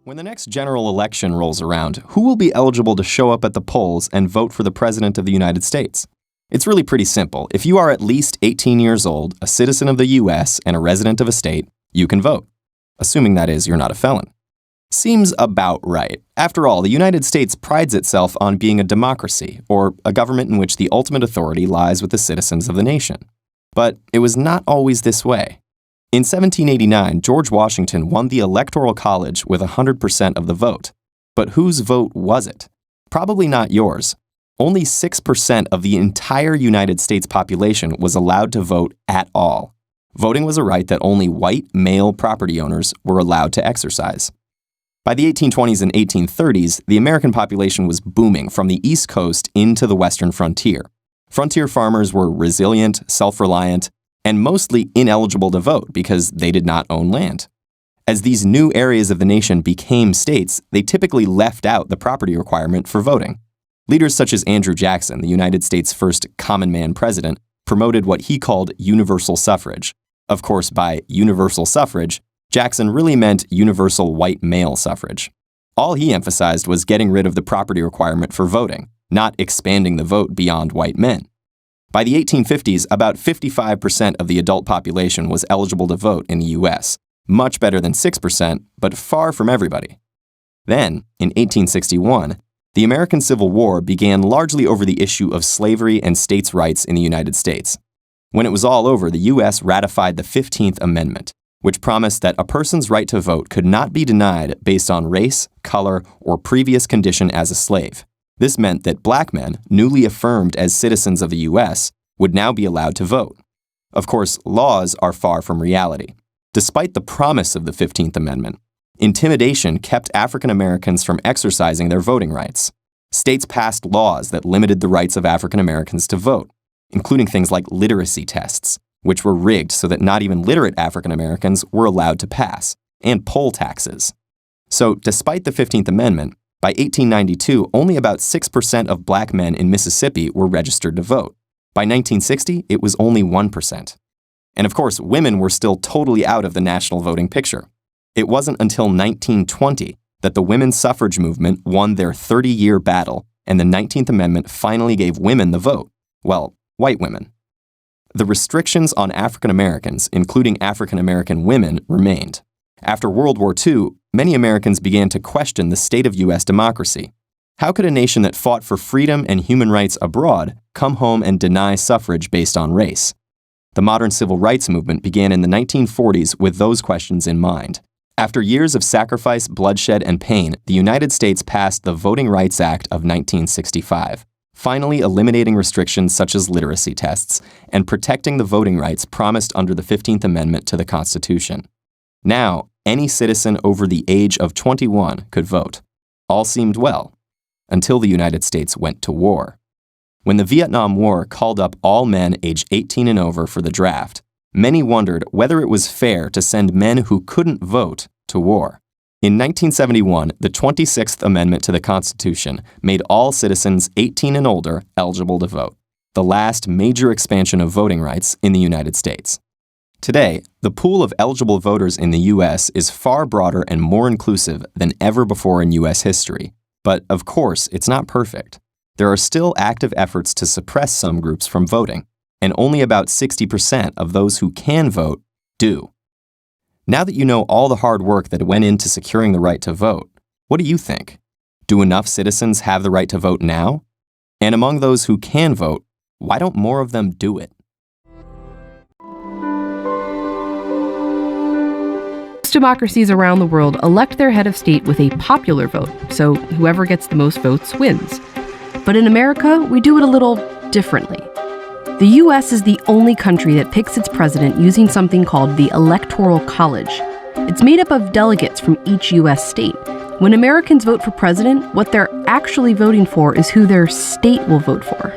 When the next general election rolls around, who will be eligible to show up at the polls and vote for the President of the United States? It's really pretty simple. If you are at least 18 years old, a citizen of the U.S., and a resident of a state, you can vote. Assuming that is, you're not a felon. Seems about right. After all, the United States prides itself on being a democracy, or a government in which the ultimate authority lies with the citizens of the nation. But it was not always this way. In 1789, George Washington won the Electoral College with 100% of the vote. But whose vote was it? Probably not yours. Only 6% of the entire United States population was allowed to vote at all. Voting was a right that only white male property owners were allowed to exercise. By the 1820s and 1830s, the American population was booming from the East Coast into the western frontier. Frontier farmers were resilient, self-reliant, and mostly ineligible to vote because they did not own land. As these new areas of the nation became states, they typically left out the property requirement for voting. Leaders such as Andrew Jackson, the United States' first common man president, promoted what he called universal suffrage. Of course, by universal suffrage, Jackson really meant universal white male suffrage. All he emphasized was getting rid of the property requirement for voting, not expanding the vote beyond white men. By the 1850s, about 55% of the adult population was eligible to vote in the U.S., much better than 6%, but far from everybody. Then, in 1861, the American Civil War began largely over the issue of slavery and states' rights in the United States. When it was all over, the U.S. ratified the 15th Amendment, which promised that a person's right to vote could not be denied based on race, color, or previous condition as a slave. This meant that black men, newly affirmed as citizens of the U.S., would now be allowed to vote. Of course, laws are far from reality. Despite the promise of the 15th Amendment, intimidation kept African Americans from exercising their voting rights. States passed laws that limited the rights of African Americans to vote, including things like literacy tests, which were rigged so that not even literate African Americans were allowed to pass, and poll taxes. So, despite the 15th Amendment, by 1892, only about 6% of black men in Mississippi were registered to vote. By 1960, it was only 1%. And of course, women were still totally out of the national voting picture. It wasn't until 1920 that the women's suffrage movement won their 30-year battle, and the 19th Amendment finally gave women the vote. Well, white women. The restrictions on African Americans, including African American women, remained. After World War II, many Americans began to question the state of U.S. democracy. How could a nation that fought for freedom and human rights abroad come home and deny suffrage based on race? The modern civil rights movement began in the 1940s with those questions in mind. After years of sacrifice, bloodshed, and pain, the United States passed the Voting Rights Act of 1965, finally eliminating restrictions such as literacy tests and protecting the voting rights promised under the 15th Amendment to the Constitution. Now, any citizen over the age of 21 could vote. All seemed well, until the United States went to war. When the Vietnam War called up all men aged 18 and over for the draft, many wondered whether it was fair to send men who couldn't vote to war. In 1971, the 26th Amendment to the Constitution made all citizens 18 and older eligible to vote, the last major expansion of voting rights in the United States. Today, the pool of eligible voters in the U.S. is far broader and more inclusive than ever before in U.S. history. But, of course, it's not perfect. There are still active efforts to suppress some groups from voting, and only about 60% of those who can vote do. Now that you know all the hard work that went into securing the right to vote, what do you think? Do enough citizens have the right to vote now? And among those who can vote, why don't more of them do it? Democracies around the world elect their head of state with a popular vote, so whoever gets the most votes wins. But in America, we do it a little differently. The U.S. is the only country that picks its president using something called the Electoral College. It's made up of delegates from each U.S. state. When Americans vote for president, what they're actually voting for is who their state will vote for.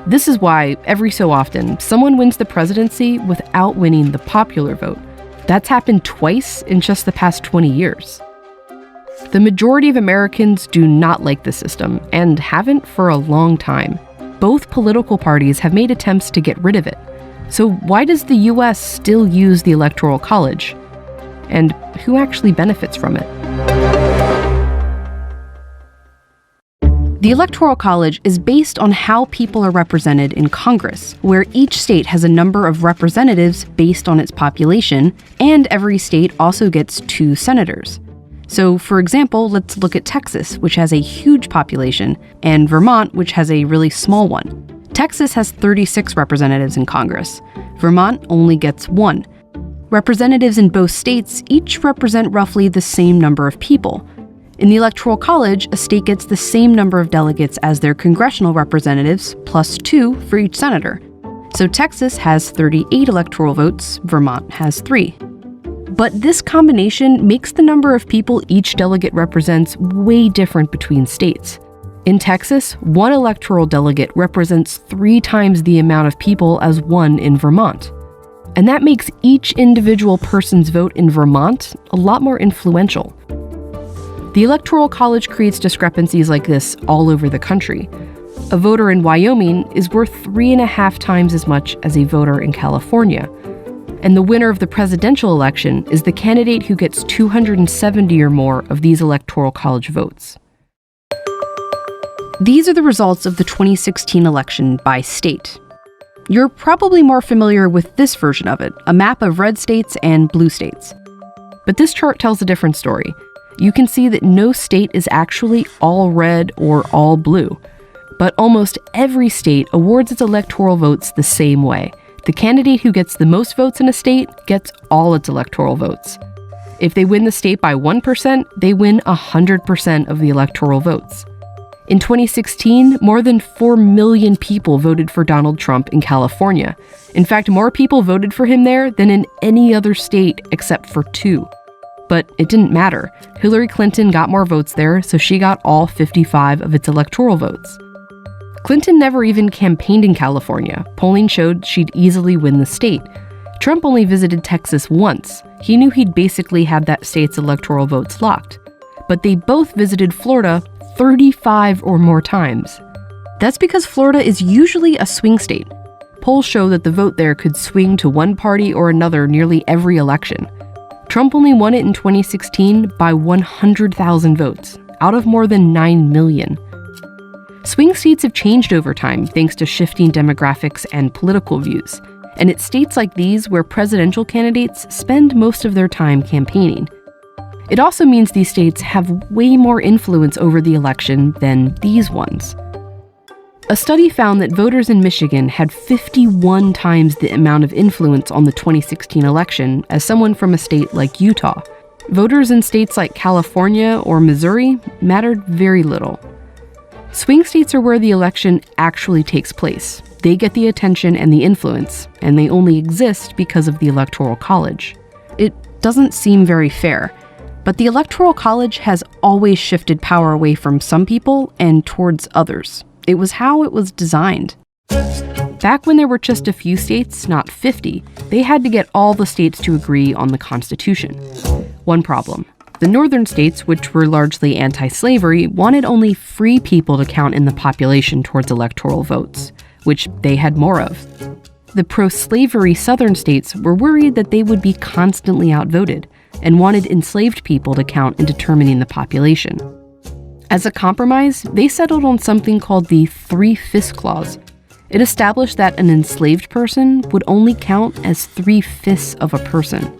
This is why, every so often, someone wins the presidency without winning the popular vote. That's happened twice in just the past 20 years. The majority of Americans do not like the system, and haven't for a long time. Both political parties have made attempts to get rid of it. So why does the US still use the Electoral College? And who actually benefits from it? The Electoral College is based on how people are represented in Congress, where each state has a number of representatives based on its population, and every state also gets 2 senators. So, for example, let's look at Texas, which has a huge population, and Vermont, which has a really small one. Texas has 36 representatives in Congress. Vermont only gets 1. Representatives in both states each represent roughly the same number of people. In the Electoral College, a state gets the same number of delegates as their congressional representatives, plus 2 for each senator. So Texas has 38 electoral votes, Vermont has 3. But this combination makes the number of people each delegate represents way different between states. In Texas, 1 electoral delegate represents 3 times the amount of people as 1 in Vermont. And that makes each individual person's vote in Vermont a lot more influential. The Electoral College creates discrepancies like this all over the country. A voter in Wyoming is worth 3.5 times as much as a voter in California. And the winner of the presidential election is the candidate who gets 270 or more of these Electoral College votes. These are the results of the 2016 election by state. You're probably more familiar with this version of it, a map of red states and blue states. But this chart tells a different story. You can see that no state is actually all red or all blue. But almost every state awards its electoral votes the same way. The candidate who gets the most votes in a state gets all its electoral votes. If they win the state by 1%, they win 100% of the electoral votes. In 2016, more than 4 million people voted for Donald Trump in California. In fact, more people voted for him there than in any other state except for 2. But it didn't matter. Hillary Clinton got more votes there, so she got all 55 of its electoral votes. Clinton never even campaigned in California. Polling showed she'd easily win the state. Trump only visited Texas once. He knew he'd basically had that state's electoral votes locked. But they both visited Florida 35 or more times. That's because Florida is usually a swing state. Polls show that the vote there could swing to one party or another nearly every election. Trump only won it in 2016 by 100,000 votes, out of more than 9 million. Swing states have changed over time thanks to shifting demographics and political views, and it's states like these where presidential candidates spend most of their time campaigning. It also means these states have way more influence over the election than these ones. A study found that voters in Michigan had 51 times the amount of influence on the 2016 election as someone from a state like Utah. Voters in states like California or Missouri mattered very little. Swing states are where the election actually takes place. They get the attention and the influence, and they only exist because of the Electoral College. It doesn't seem very fair, but the Electoral College has always shifted power away from some people and towards others. It was how it was designed. Back when there were just a few states, not 50, they had to get all the states to agree on the Constitution. One problem. The northern states, which were largely anti-slavery, wanted only free people to count in the population towards electoral votes, which they had more of. The pro-slavery southern states were worried that they would be constantly outvoted and wanted enslaved people to count in determining the population. As a compromise, they settled on something called the 3/5 clause. It established that an enslaved person would only count as 3/5 of a person.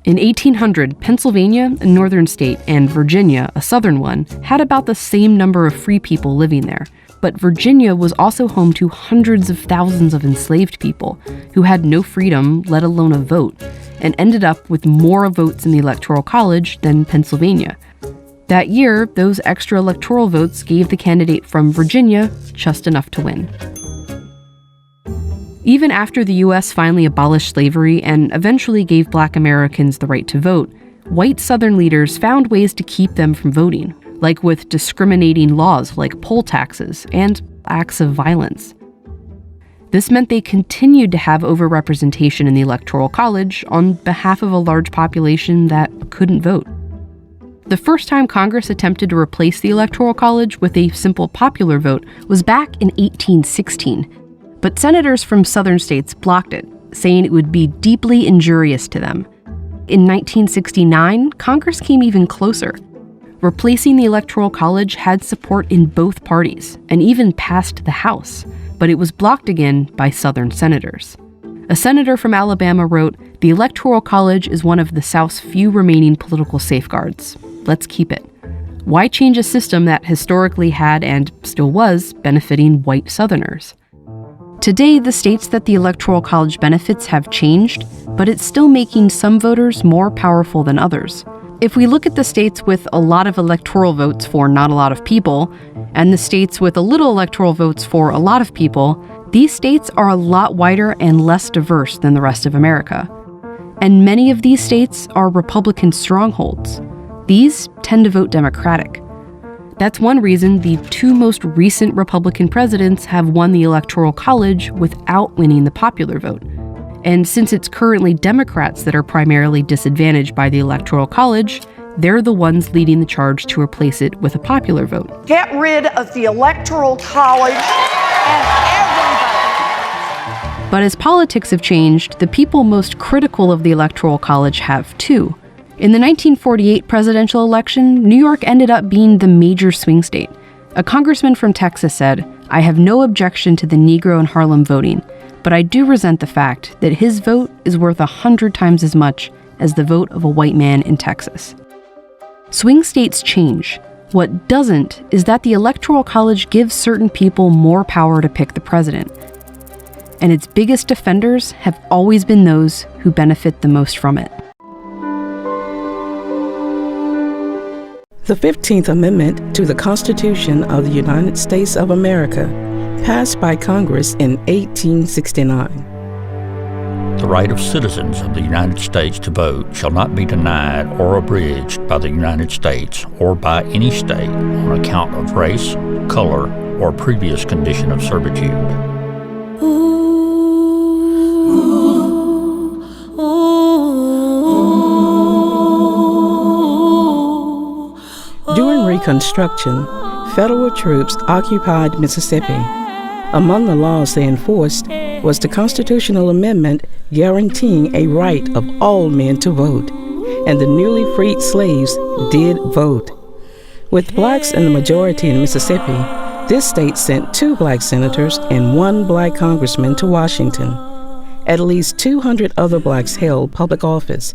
In 1800, Pennsylvania, a northern state, and Virginia, a southern one, had about the same number of free people living there. But Virginia was also home to hundreds of thousands of enslaved people who had no freedom, let alone a vote, and ended up with more votes in the Electoral College than Pennsylvania. That year, those extra electoral votes gave the candidate from Virginia just enough to win. Even after the U.S. finally abolished slavery and eventually gave Black Americans the right to vote, white Southern leaders found ways to keep them from voting, like with discriminating laws like poll taxes and acts of violence. This meant they continued to have overrepresentation in the Electoral College on behalf of a large population that couldn't vote. The first time Congress attempted to replace the Electoral College with a simple popular vote was back in 1816. But senators from southern states blocked it, saying it would be deeply injurious to them. In 1969, Congress came even closer. Replacing the Electoral College had support in both parties and even passed the House, but it was blocked again by Southern senators. A senator from Alabama wrote, "The Electoral College is one of the South's few remaining political safeguards. Let's keep it. Why change a system that historically had and still was benefiting white Southerners?" Today, the states that the Electoral College benefits have changed, but it's still making some voters more powerful than others. If we look at the states with a lot of electoral votes for not a lot of people, and the states with a little electoral votes for a lot of people, these states are a lot wider and less diverse than the rest of America. And many of these states are Republican strongholds. These tend to vote Democratic. That's one reason the two most recent Republican presidents have won the Electoral College without winning the popular vote. And since it's currently Democrats that are primarily disadvantaged by the Electoral College, they're the ones leading the charge to replace it with a popular vote. Get rid of the Electoral College and everybody. But as politics have changed, the people most critical of the Electoral College have too. In the 1948 presidential election, New York ended up being the major swing state. A congressman from Texas said, "I have no objection to the Negro in Harlem voting, but I do resent the fact that his vote is worth 100 times as much as the vote of a white man in Texas." Swing states change. What doesn't is that the Electoral College gives certain people more power to pick the president. And its biggest defenders have always been those who benefit the most from it. The 15th Amendment to the Constitution of the United States of America, passed by Congress in 1869. The right of citizens of the United States to vote shall not be denied or abridged by the United States or by any state on account of race, color, or previous condition of servitude. During Reconstruction, federal troops occupied Mississippi. Among the laws they enforced was the constitutional amendment guaranteeing a right of all men to vote, and the newly freed slaves did vote. With blacks in the majority in Mississippi, this state sent 2 black senators and 1 black congressman to Washington. At least 200 other blacks held public office.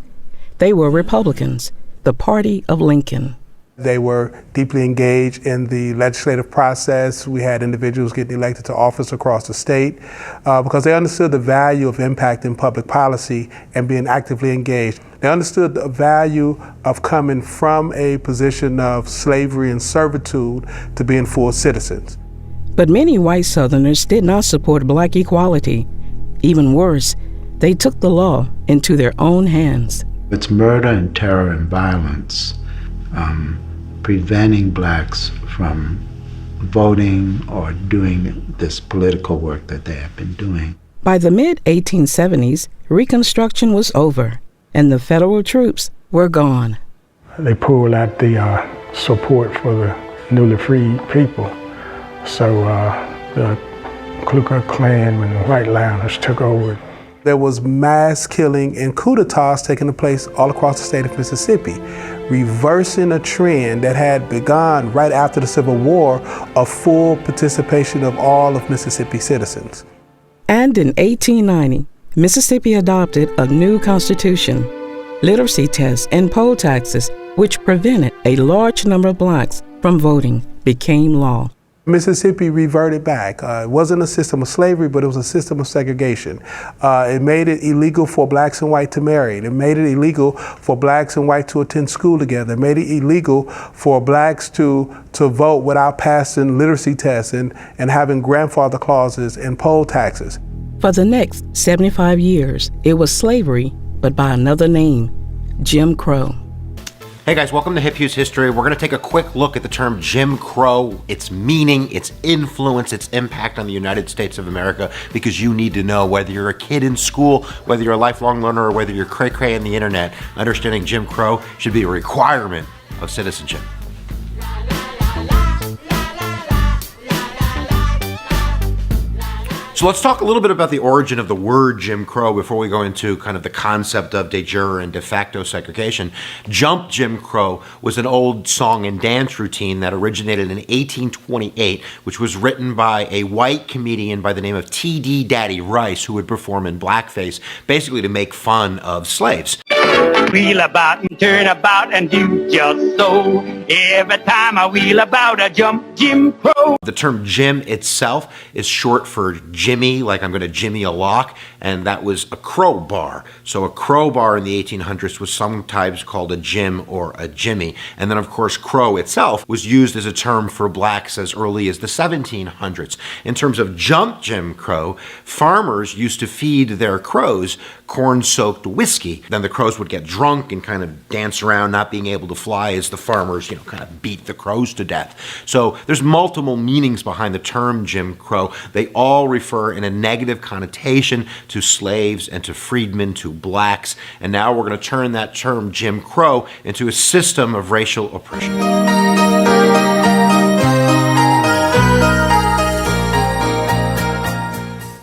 They were Republicans, the party of Lincoln. They were deeply engaged in the legislative process. We had individuals getting elected to office across the state because they understood the value of impacting public policy and being actively engaged. They understood the value of coming from a position of slavery and servitude to being full citizens. But many white Southerners did not support black equality. Even worse, they took the law into their own hands. It's murder and terror and violence. Preventing blacks from voting or doing this political work that they have been doing. By the mid-1870s, Reconstruction was over, and the federal troops were gone. They pulled out the support for the newly freed people. So the Ku Klux Klan and the White Loungers took over. There was mass killing and coup d'etats taking place all across the state of Mississippi, reversing a trend that had begun right after the Civil War of full participation of all of Mississippi citizens. And in 1890, Mississippi adopted a new constitution. Literacy tests and poll taxes, which prevented a large number of blacks from voting, became law. Mississippi reverted back. It wasn't a system of slavery, but it was a system of segregation. It made it illegal for blacks and whites to marry. It made it illegal for blacks and whites to attend school together. It made it illegal for blacks to vote without passing literacy tests and having grandfather clauses and poll taxes. For the next 75 years, it was slavery, but by another name, Jim Crow. Hey guys, welcome to Hip Hughes History. We're going to take a quick look at the term Jim Crow, its meaning, its influence, its impact on the United States of America, because you need to know, whether you're a kid in school, whether you're a lifelong learner, or whether you're cray-cray on the internet, understanding Jim Crow should be a requirement of citizenship. So let's talk a little bit about the origin of the word Jim Crow before we go into kind of the concept of de jure and de facto segregation. Jump Jim Crow was an old song and dance routine that originated in 1828, which was written by a white comedian by the name of T.D. Daddy Rice, who would perform in blackface, basically to make fun of slaves. Wheel about and turn about and do just so. Every time I wheel about, I jump Jim Crow. The term Jim itself is short for Jimmy, like I'm going to Jimmy a lock, and that was a crowbar. So a crowbar in the 1800s was sometimes called a Jim or a Jimmy. And then, of course, crow itself was used as a term for blacks as early as the 1700s. In terms of jump Jim Crow, farmers used to feed their crows corn-soaked whiskey. Then the crows would get drunk and kind of dance around, not being able to fly as the farmers, kind of beat the crows to death. So there's multiple meanings behind the term Jim Crow. They all refer in a negative connotation to slaves and to freedmen, to blacks. And now we're going to turn that term Jim Crow into a system of racial oppression.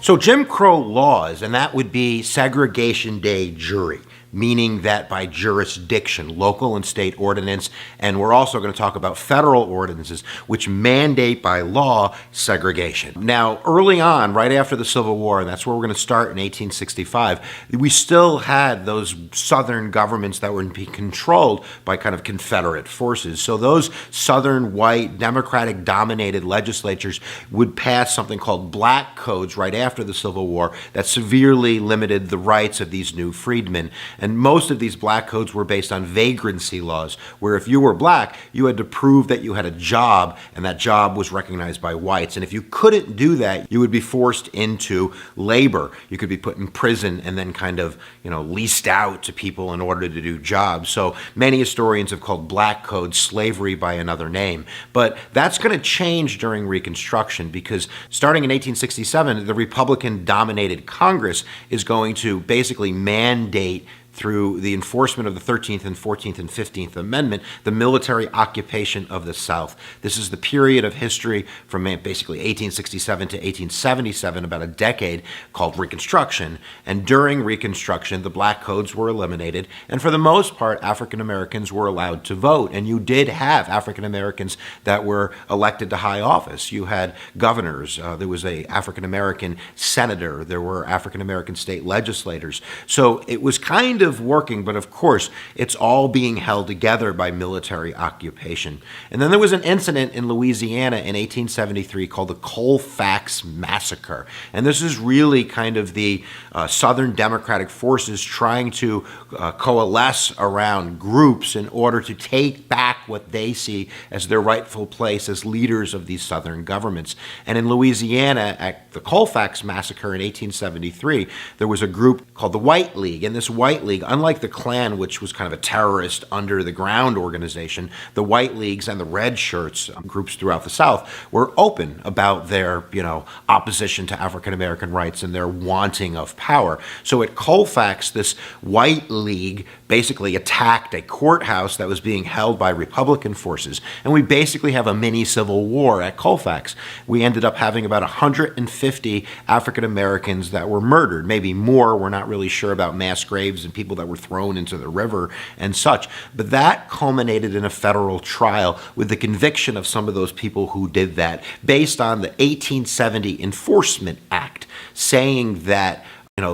So Jim Crow laws, and that would be segregation de jure, meaning that by jurisdiction, local and state ordinance, and we're also going to talk about federal ordinances, which mandate by law segregation. Now, early on, right after the Civil War, and that's where we're going to start in 1865, we still had those southern governments that were being controlled by kind of Confederate forces. So those southern white, Democratic-dominated legislatures would pass something called black codes right after the Civil War that severely limited the rights of these new freedmen. And most of these black codes were based on vagrancy laws, where if you were black, you had to prove that you had a job, and that job was recognized by whites. And if you couldn't do that, you would be forced into labor. You could be put in prison and then kind of, leased out to people in order to do jobs. So many historians have called black codes slavery by another name. But that's going to change during Reconstruction, because starting in 1867, the Republican-dominated Congress is going to basically mandate through the enforcement of the 13th and 14th and 15th Amendment, the military occupation of the South. This is the period of history from basically 1867 to 1877, about a decade, called Reconstruction. And during Reconstruction, the black codes were eliminated, and for the most part, African Americans were allowed to vote. And you did have African Americans that were elected to high office. You had governors, there was an African American senator, there were African American state legislators. So it was kind of working, but of course, it's all being held together by military occupation. And then there was an incident in Louisiana in 1873 called the Colfax Massacre. And this is really kind of the Southern Democratic forces trying to coalesce around groups in order to take back what they see as their rightful place as leaders of these Southern governments. And in Louisiana, at the Colfax Massacre in 1873, there was a group called the White League. And this White League, unlike the Klan, which was kind of a terrorist under-the-ground organization, the White Leagues and the Red Shirts, groups throughout the South, were open about their, opposition to African-American rights and their wanting of power. So at Colfax, this White League basically attacked a courthouse that was being held by Republican forces. And we basically have a mini civil war at Colfax. We ended up having about 150 African Americans that were murdered, maybe more. We're not really sure about mass graves and people that were thrown into the river and such. But that culminated in a federal trial with the conviction of some of those people who did that, based on the 1870 Enforcement Act, saying that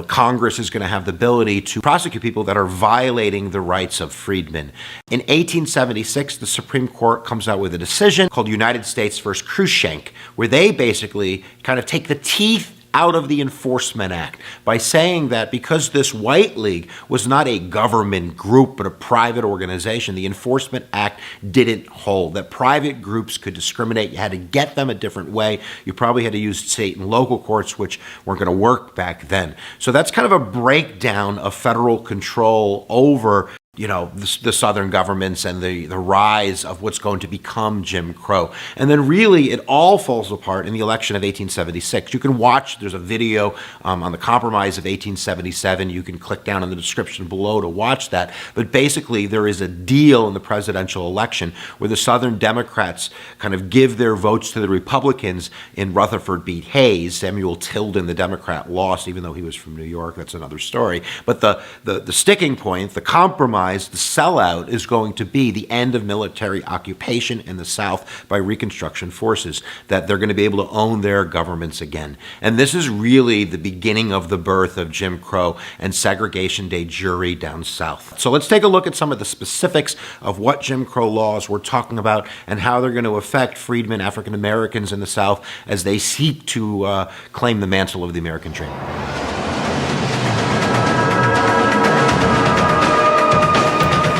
Congress is going to have the ability to prosecute people that are violating the rights of freedmen. In 1876, the Supreme Court comes out with a decision called United States v. Cruikshank, where they basically kind of take the teeth out of the Enforcement Act by saying that because this White League was not a government group but a private organization, the Enforcement Act didn't hold. That private groups could discriminate. You had to get them a different way. You probably had to use state and local courts, which weren't going to work back then. So that's kind of a breakdown of federal control over the Southern governments and the rise of what's going to become Jim Crow. And then really it all falls apart in the election of 1876. You can watch, there's a video on the compromise of 1877. You can click down in the description below to watch that. But basically there is a deal in the presidential election where the Southern Democrats kind of give their votes to the Republicans in Rutherford beat Hayes. Samuel Tilden, the Democrat, lost, even though he was from New York. That's another story. But the sticking point, the compromise, the sellout is going to be the end of military occupation in the South by Reconstruction forces, that they're going to be able to own their governments again. And this is really the beginning of the birth of Jim Crow and segregation de jure down South. So let's take a look at some of the specifics of what Jim Crow laws we're talking about and how they're going to affect freedmen, African Americans in the South as they seek to claim the mantle of the American dream.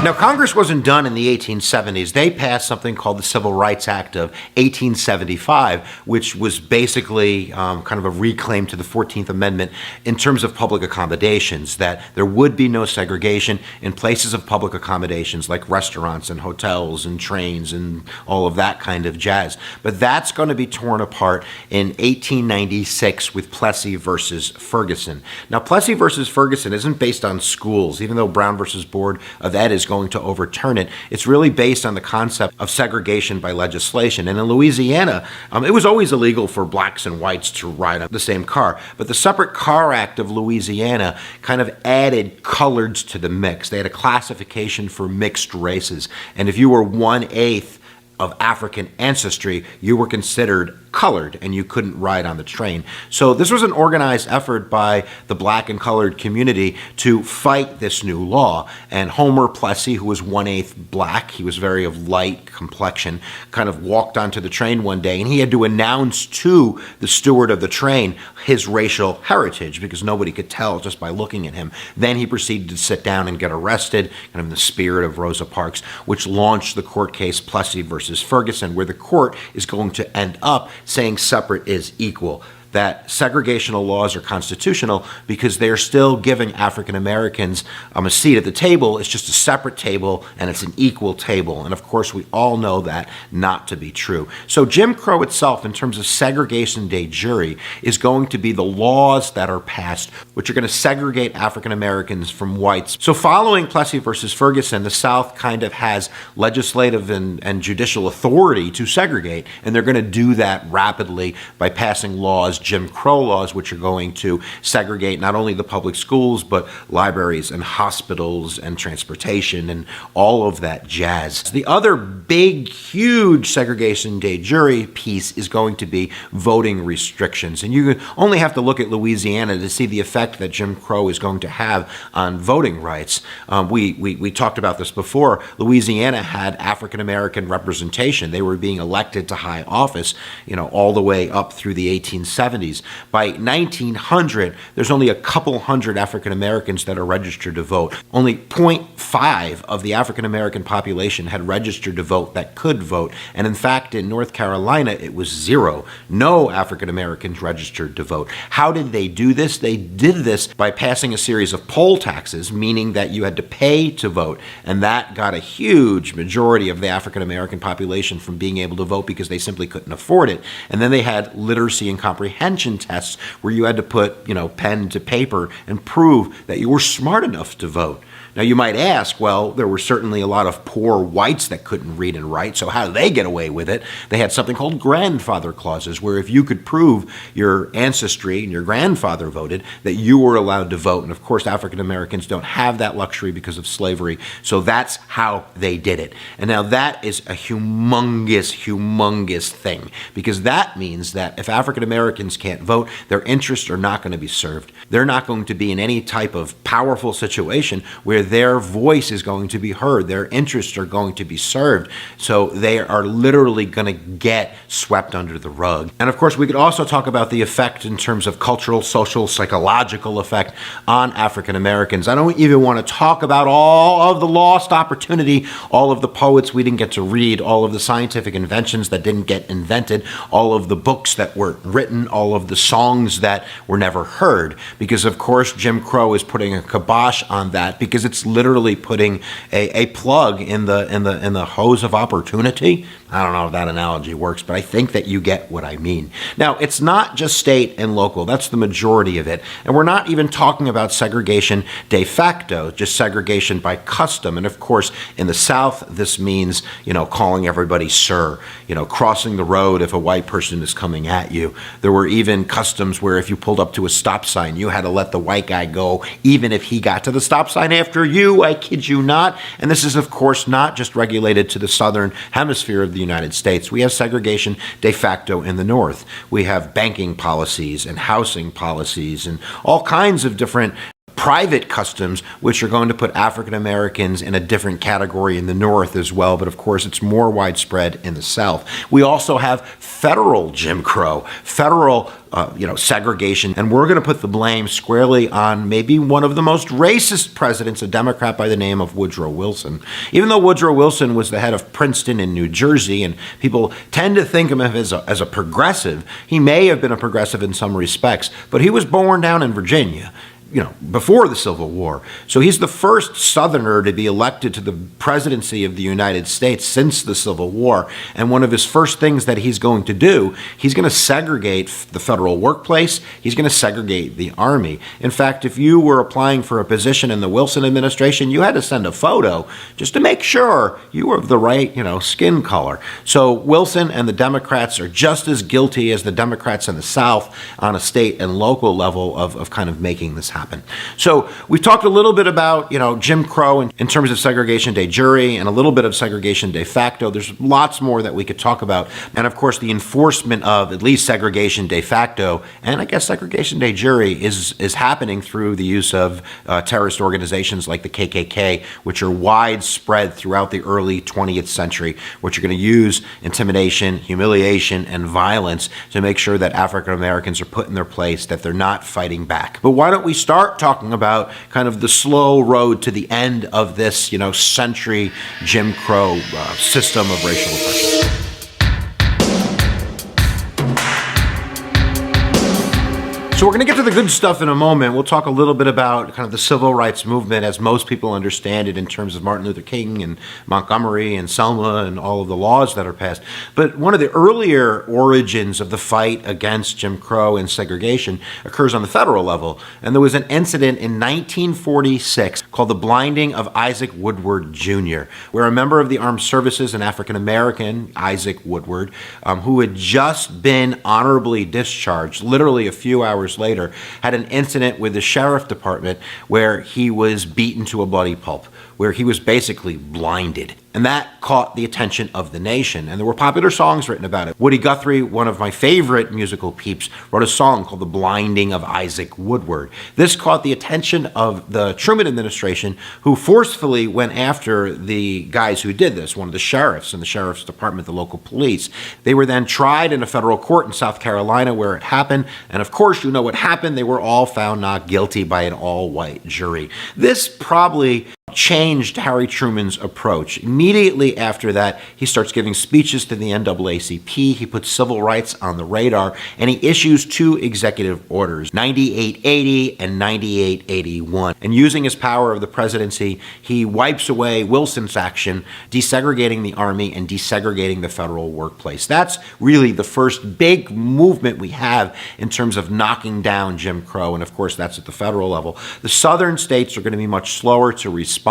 Now, Congress wasn't done in the 1870s. They passed something called the Civil Rights Act of 1875, which was basically kind of a reclaim to the 14th Amendment in terms of public accommodations, that there would be no segregation in places of public accommodations like restaurants and hotels and trains and all of that kind of jazz. But that's going to be torn apart in 1896 with Plessy versus Ferguson. Now, Plessy versus Ferguson isn't based on schools, even though Brown versus Board of Ed is going to overturn it. It's really based on the concept of segregation by legislation. And in Louisiana, it was always illegal for blacks and whites to ride on the same car. But the Separate Car Act of Louisiana kind of added coloreds to the mix. They had a classification for mixed races. And if you were 1/8 of African ancestry, you were considered colored and you couldn't ride on the train. So this was an organized effort by the black and colored community to fight this new law. And Homer Plessy, who was 1/8 black, he was very of light complexion, kind of walked onto the train one day and he had to announce to the steward of the train his racial heritage because nobody could tell just by looking at him. Then he proceeded to sit down and get arrested, kind of in the spirit of Rosa Parks, which launched the court case Plessy versus Ferguson, where the court is going to end up saying separate is equal, that segregational laws are constitutional because they are still giving African Americans a seat at the table. It's just a separate table and it's an equal table. And of course, we all know that not to be true. So Jim Crow itself, in terms of segregation de jure, is going to be the laws that are passed, which are going to segregate African Americans from whites. So following Plessy versus Ferguson, the South kind of has legislative and judicial authority to segregate, and they're going to do that rapidly by passing laws, Jim Crow laws, which are going to segregate not only the public schools, but libraries and hospitals and transportation and all of that jazz. The other big, huge segregation de jure piece is going to be voting restrictions. And you only have to look at Louisiana to see the effect that Jim Crow is going to have on voting rights. We talked about this before. Louisiana had African American representation. They were being elected to high office, all the way up through the 1870s. By 1900, there's only a couple hundred African Americans that are registered to vote. Only 0.5 of the African American population had registered to vote that could vote. And in fact, in North Carolina, it was 0. No African Americans registered to vote. How did they do this? They did this by passing a series of poll taxes, meaning that you had to pay to vote. And that got a huge majority of the African American population from being able to vote because they simply couldn't afford it. And then they had literacy and comprehension tests where you had to put, pen to paper and prove that you were smart enough to vote. Now, you might ask, well, there were certainly a lot of poor whites that couldn't read and write, so how did they get away with it? They had something called grandfather clauses, where if you could prove your ancestry and your grandfather voted, that you were allowed to vote. And of course, African Americans don't have that luxury because of slavery, so that's how they did it. And now that is a humongous thing, because that means that if African Americans can't vote, their interests are not going to be served. They're not going to be in any type of powerful situation where their voice is going to be heard, their interests are going to be served. So they are literally going to get swept under the rug. And of course, we could also talk about the effect in terms of cultural, social, psychological effect on African Americans. I don't even want to talk about all of the lost opportunity, all of the poets we didn't get to read, all of the scientific inventions that didn't get invented, all of the books that weren't written, all of the songs that were never heard. Because of course, Jim Crow is putting a kibosh on that because it's it's literally putting a plug in the hose of opportunity. I don't know if that analogy works, but I think that you get what I mean. Now, it's not just state and local. That's the majority of it. And we're not even talking about segregation de facto, just segregation by custom. And of course, in the South, this means, calling everybody sir, crossing the road if a white person is coming at you. There were even customs where if you pulled up to a stop sign, you had to let the white guy go, even if he got to the stop sign after you. I kid you not. And this is, of course, not just regulated to the southern hemisphere of the United States. We have segregation de facto in the North. We have banking policies and housing policies and all kinds of different private customs, which are going to put African Americans in a different category in the North as well, but of course it's more widespread in the South. We also have federal Jim Crow, federal segregation, and we're going to put the blame squarely on maybe one of the most racist presidents, a Democrat by the name of Woodrow Wilson. Even though Woodrow Wilson was the head of Princeton in New Jersey, and people tend to think of him as a progressive, he may have been a progressive in some respects, but he was born down in Virginia, before the Civil War. So he's the first Southerner to be elected to the presidency of the United States since the Civil War. And one of his first things that he's going to do, he's going to segregate the federal workplace. He's going to segregate the Army. In fact, if you were applying for a position in the Wilson administration, you had to send a photo just to make sure you were of the right, skin color. So Wilson and the Democrats are just as guilty as the Democrats in the South on a state and local level of kind of making this happen. So we've talked a little bit about, Jim Crow in terms of segregation de jure and a little bit of segregation de facto. There's lots more that we could talk about. And of course, the enforcement of at least segregation de facto and I guess segregation de jure is happening through the use of terrorist organizations like the KKK, which are widespread throughout the early 20th century, which are going to use intimidation, humiliation, and violence to make sure that African Americans are put in their place, that they're not fighting back. But why don't we start talking about kind of the slow road to the end of this, century Jim Crow system of racial oppression. So we're going to get to the good stuff in a moment. We'll talk a little bit about kind of the civil rights movement as most people understand it in terms of Martin Luther King and Montgomery and Selma and all of the laws that are passed. But one of the earlier origins of the fight against Jim Crow and segregation occurs on the federal level. And there was an incident in 1946 called the blinding of Isaac Woodward Jr., where a member of the armed services, an African American, Isaac Woodward, who had just been honorably discharged, literally a few hours later, had an incident with the sheriff department where he was beaten to a bloody pulp, where he was basically blinded. And that caught the attention of the nation. And there were popular songs written about it. Woody Guthrie, one of my favorite musical peeps, wrote a song called The Blinding of Isaac Woodward. This caught the attention of the Truman administration, who forcefully went after the guys who did this, one of the sheriffs in the sheriff's department, the local police. They were then tried in a federal court in South Carolina where it happened. And of course, you know what happened. They were all found not guilty by an all-white jury. This probably changed Harry Truman's approach. Immediately after that, he starts giving speeches to the NAACP. He puts civil rights on the radar, and he issues two executive orders, 9880 and 9881. And using his power of the presidency, he wipes away Wilson's action, desegregating the Army and desegregating the federal workplace. That's really the first big movement we have in terms of knocking down Jim Crow, and of course that's at the federal level. The southern states are going to be much slower to respond,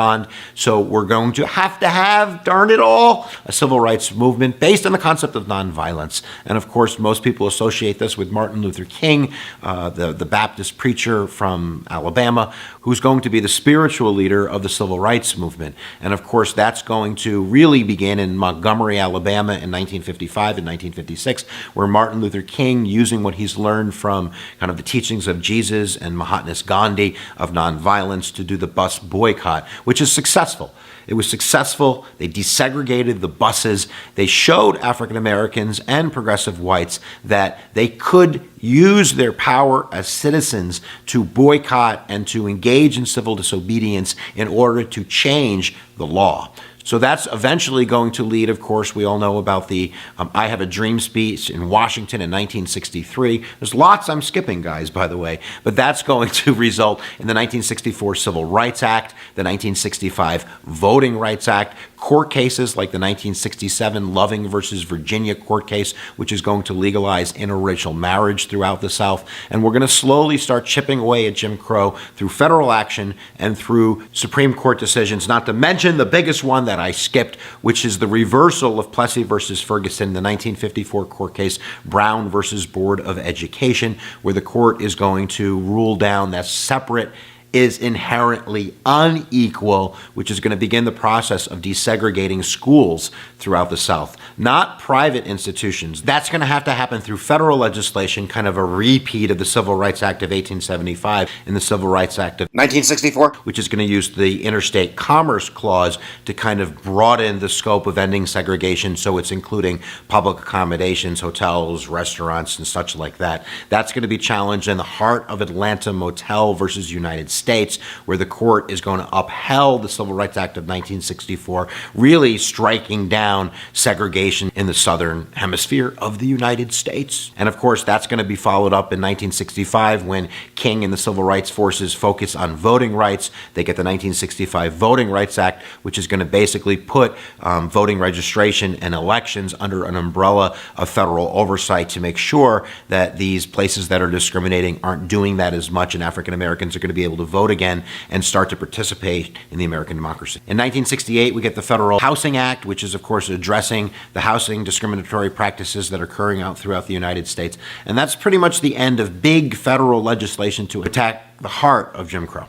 so we're going to have, darn it all, a civil rights movement based on the concept of nonviolence. And of course, most people associate this with Martin Luther King, the Baptist preacher from Alabama, who's going to be the spiritual leader of the civil rights movement. And of course, that's going to really begin in Montgomery, Alabama in 1955 and 1956, where Martin Luther King, using what he's learned from kind of the teachings of Jesus and Mahatma Gandhi of nonviolence, to do the bus boycott, which is successful. It was successful. They desegregated the buses. They showed African Americans and progressive whites that they could use their power as citizens to boycott and to engage in civil disobedience in order to change the law. So that's eventually going to lead, of course, we all know about the I Have a Dream speech in Washington in 1963. There's lots I'm skipping, guys, by the way, but that's going to result in the 1964 Civil Rights Act, the 1965 Voting Rights Act, court cases like the 1967 Loving versus Virginia court case, which is going to legalize interracial marriage throughout the South. And we're going to slowly start chipping away at Jim Crow through federal action and through Supreme Court decisions, not to mention the biggest one that I skipped, which is the reversal of Plessy versus Ferguson, the 1954 court case, Brown versus Board of Education, where the court is going to rule down that separate is inherently unequal, which is going to begin the process of desegregating schools throughout the South, not private institutions. That's going to happen through federal legislation, kind of a repeat of the Civil Rights Act of 1875 and the Civil Rights Act of 1964, which is going to use the Interstate Commerce Clause to kind of broaden the scope of ending segregation, so it's including public accommodations, hotels, restaurants, and such like that. That's going to be challenged in the heart of Atlanta Motel versus United States, where the court is going to upheld the Civil Rights Act of 1964, really striking down segregation in the southern hemisphere of the United States. And of course, that's going to be followed up in 1965 when King and the civil rights forces focus on voting rights. They get the 1965 Voting Rights Act, which is going to basically put voting registration and elections under an umbrella of federal oversight to make sure that these places that are discriminating aren't doing that as much, and African Americans are going to be able to vote again and start to participate in the American democracy. In 1968, we get the Federal Housing Act, which is, of course, addressing the housing discriminatory practices that are occurring out throughout the United States. And that's pretty much the end of big federal legislation to attack the heart of Jim Crow.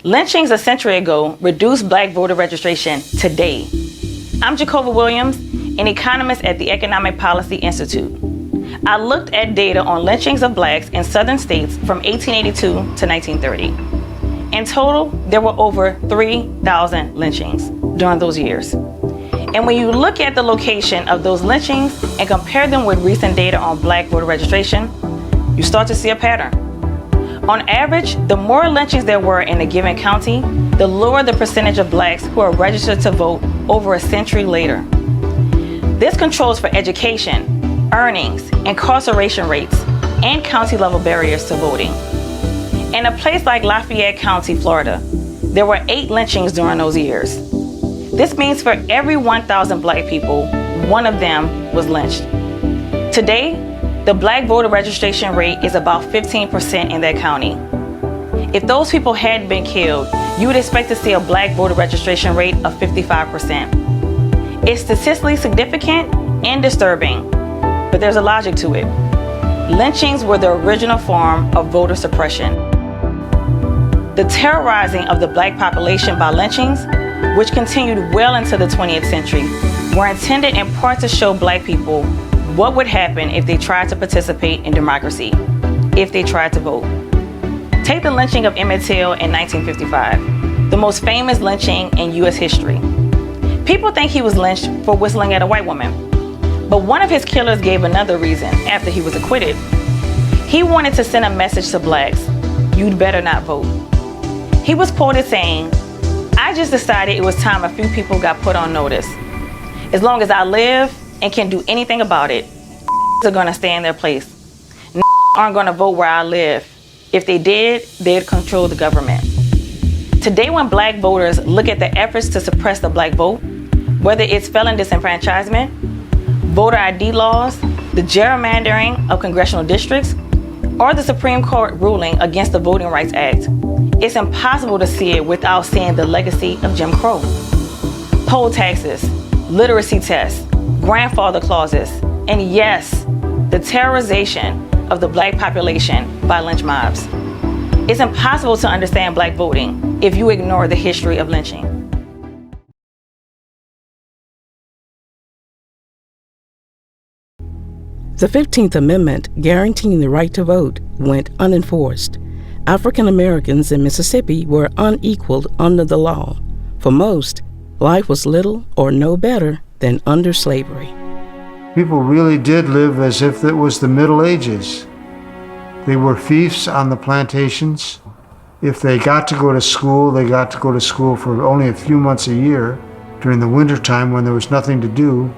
Lynchings a century ago reduced black voter registration today. I'm Jacoba Williams, an economist at the Economic Policy Institute. I looked at data on lynchings of blacks in southern states from 1882 to 1930. In total, there were over 3,000 lynchings during those years. And when you look at the location of those lynchings and compare them with recent data on black voter registration, you start to see a pattern. On average, the more lynchings there were in a given county, the lower the percentage of blacks who are registered to vote over a century later. This controls for education, earnings, incarceration rates, and county-level barriers to voting. In a place like Lafayette County, Florida, there were 8 lynchings during those years. This means for every 1,000 black people, one of them was lynched. Today, the black voter registration rate is about 15% in that county. If those people hadn't been killed, you would expect to see a black voter registration rate of 55%. It's statistically significant and disturbing, but there's a logic to it. Lynchings were the original form of voter suppression. The terrorizing of the black population by lynchings, which continued well into the 20th century, were intended in part to show black people what would happen if they tried to participate in democracy, if they tried to vote. Take the lynching of Emmett Till in 1955, the most famous lynching in U.S. history. People think he was lynched for whistling at a white woman, but one of his killers gave another reason after he was acquitted. He wanted to send a message to blacks: you'd better not vote. He was quoted saying, "I just decided it was time a few people got put on notice. As long as I live and can do anything about it, are gonna stay in their place. Aren't gonna vote where I live. If they did, they'd control the government." Today, when black voters look at the efforts to suppress the black vote, whether it's felon disenfranchisement, voter ID laws, the gerrymandering of congressional districts, or the Supreme Court ruling against the Voting Rights Act, it's impossible to see it without seeing the legacy of Jim Crow. Poll taxes, literacy tests, grandfather clauses, and yes, the terrorization of the black population by lynch mobs. It's impossible to understand black voting if you ignore the history of lynching. The 15th Amendment, guaranteeing the right to vote, went unenforced. African Americans in Mississippi were unequaled under the law. For most, life was little or no better than under slavery. People really did live as if it was the Middle Ages. They were fiefs on the plantations. If they got to go to school, they got to go to school for only a few months a year during the wintertime when there was nothing to do.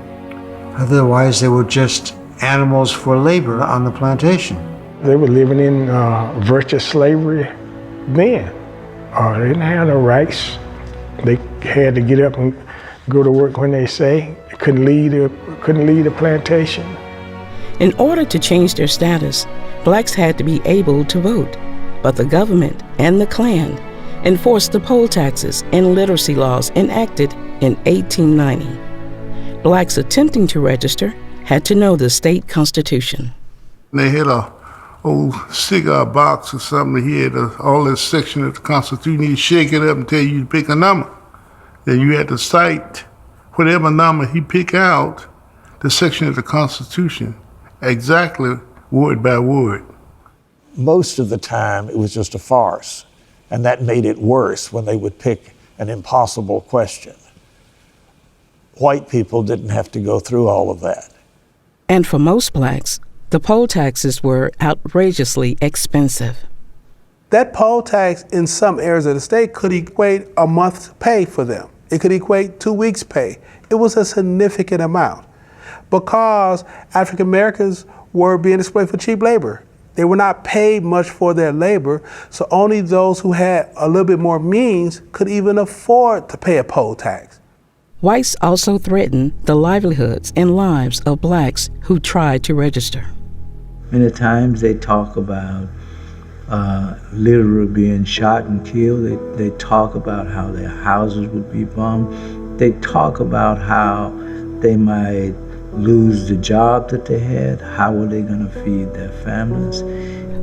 Otherwise, they were just animals for labor on the plantation. They were living in virtual slavery then. They didn't have no rights. They had to get up and go to work when they say. They couldn't leave a plantation. In order to change their status, blacks had to be able to vote, but the government and the Klan enforced the poll taxes and literacy laws enacted in 1890. Blacks attempting to register had to know the state constitution. They had a old cigar box or something. He had all this section of the Constitution. He'd shake it up and tell you to pick a number. Then you had to cite whatever number he pick out, the section of the Constitution, exactly word by word. Most of the time, it was just a farce, and that made it worse when they would pick an impossible question. White people didn't have to go through all of that. And for most blacks, the poll taxes were outrageously expensive. That poll tax in some areas of the state could equate a month's pay for them. It could equate 2 weeks' pay. It was a significant amount because African Americans were being exploited for cheap labor. They were not paid much for their labor, so only those who had a little bit more means could even afford to pay a poll tax. Whites also threatened the livelihoods and lives of blacks who tried to register. Many times they talk about literally being shot and killed. They talk about how their houses would be bombed. They talk about how they might lose the job that they had. How were they going to feed their families?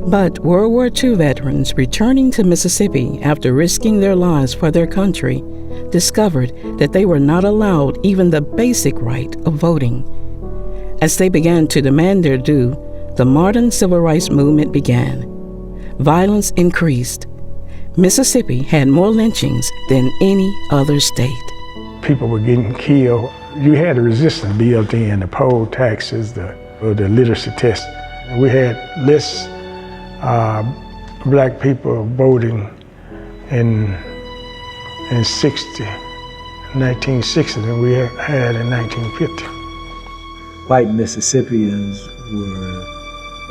But World War II veterans returning to Mississippi after risking their lives for their country discovered that they were not allowed even the basic right of voting. As they began to demand their due, the modern civil rights movement began. Violence increased. Mississippi had more lynchings than any other state. People were getting killed. You had the resistance built in, the poll taxes, the literacy test. We had less black people voting in 1960 than we had in 1950. White Mississippians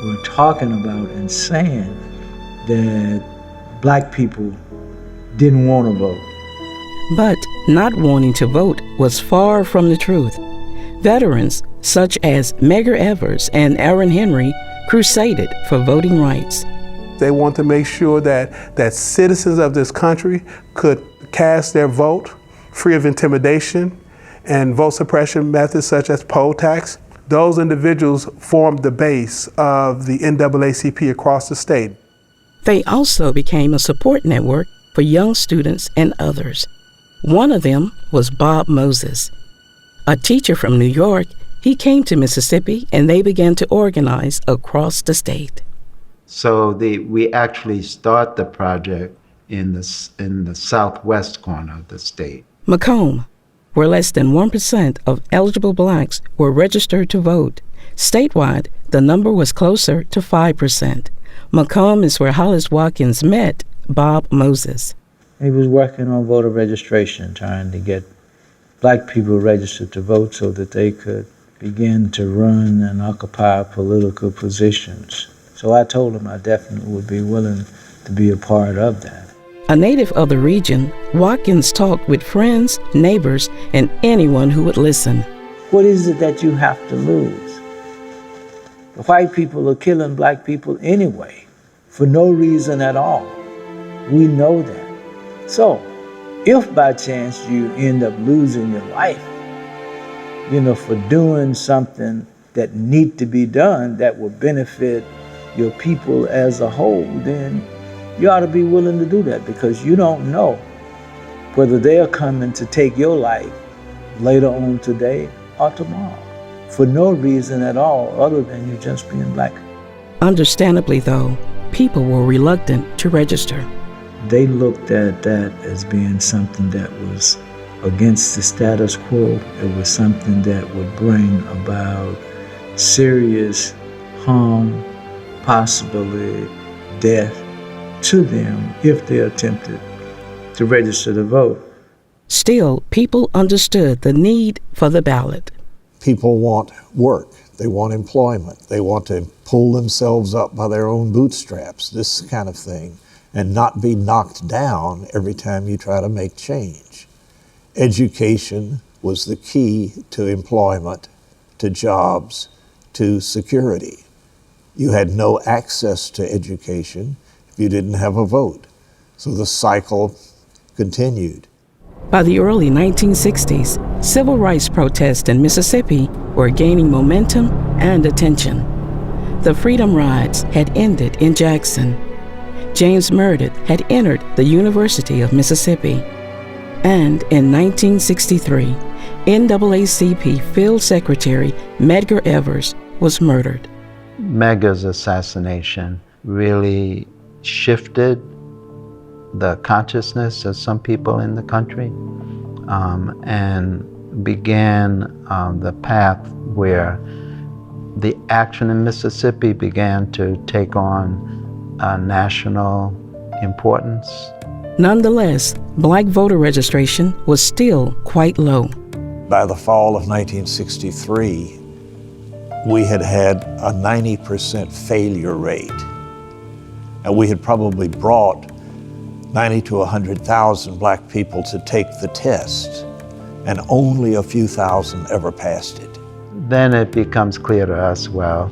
were talking about and saying that black people didn't want to vote. But not wanting to vote was far from the truth. Veterans such as Medgar Evers and Aaron Henry crusaded for voting rights. They want to make sure that citizens of this country could cast their vote free of intimidation and vote suppression methods such as poll tax. Those individuals formed the base of the NAACP across the state. They also became a support network for young students and others. One of them was Bob Moses. A teacher from New York, he came to Mississippi and they began to organize across the state. So we actually start the project in the southwest corner of the state. Macomb, where less than 1% of eligible blacks were registered to vote. Statewide, the number was closer to 5%. Macomb is where Hollis Watkins met Bob Moses. He was working on voter registration, trying to get black people registered to vote so that they could begin to run and occupy political positions. So I told him I definitely would be willing to be a part of that. A native of the region, Watkins talked with friends, neighbors, and anyone who would listen. What is it that you have to lose? The white people are killing black people anyway, for no reason at all. We know that. So, if by chance you end up losing your life, for doing something that need to be done that will benefit your people as a whole, then you ought to be willing to do that, because you don't know whether they're coming to take your life later on today or tomorrow for no reason at all other than you just being black. Understandably, though, people were reluctant to register. They looked at that as being something that was against the status quo. It was something that would bring about serious harm, possibly death, to them if they attempted to register to vote. Still, people understood the need for the ballot. People want work. They want employment. They want to pull themselves up by their own bootstraps, this kind of thing, and not be knocked down every time you try to make change. Education was the key to employment, to jobs, to security. You had no access to education if you didn't have a vote. So the cycle continued. By the early 1960s, civil rights protests in Mississippi were gaining momentum and attention. The Freedom Rides had ended in Jackson. James Meredith had entered the University of Mississippi. And in 1963, NAACP Field Secretary Medgar Evers was murdered. Medgar's assassination really shifted the consciousness of some people in the country and began the path where the action in Mississippi began to take on national importance. Nonetheless, black voter registration was still quite low. By the fall of 1963, we had had a 90% failure rate. And we had probably brought 90 to 100,000 black people to take the test, and only a few thousand ever passed it. Then it becomes clear to us, well,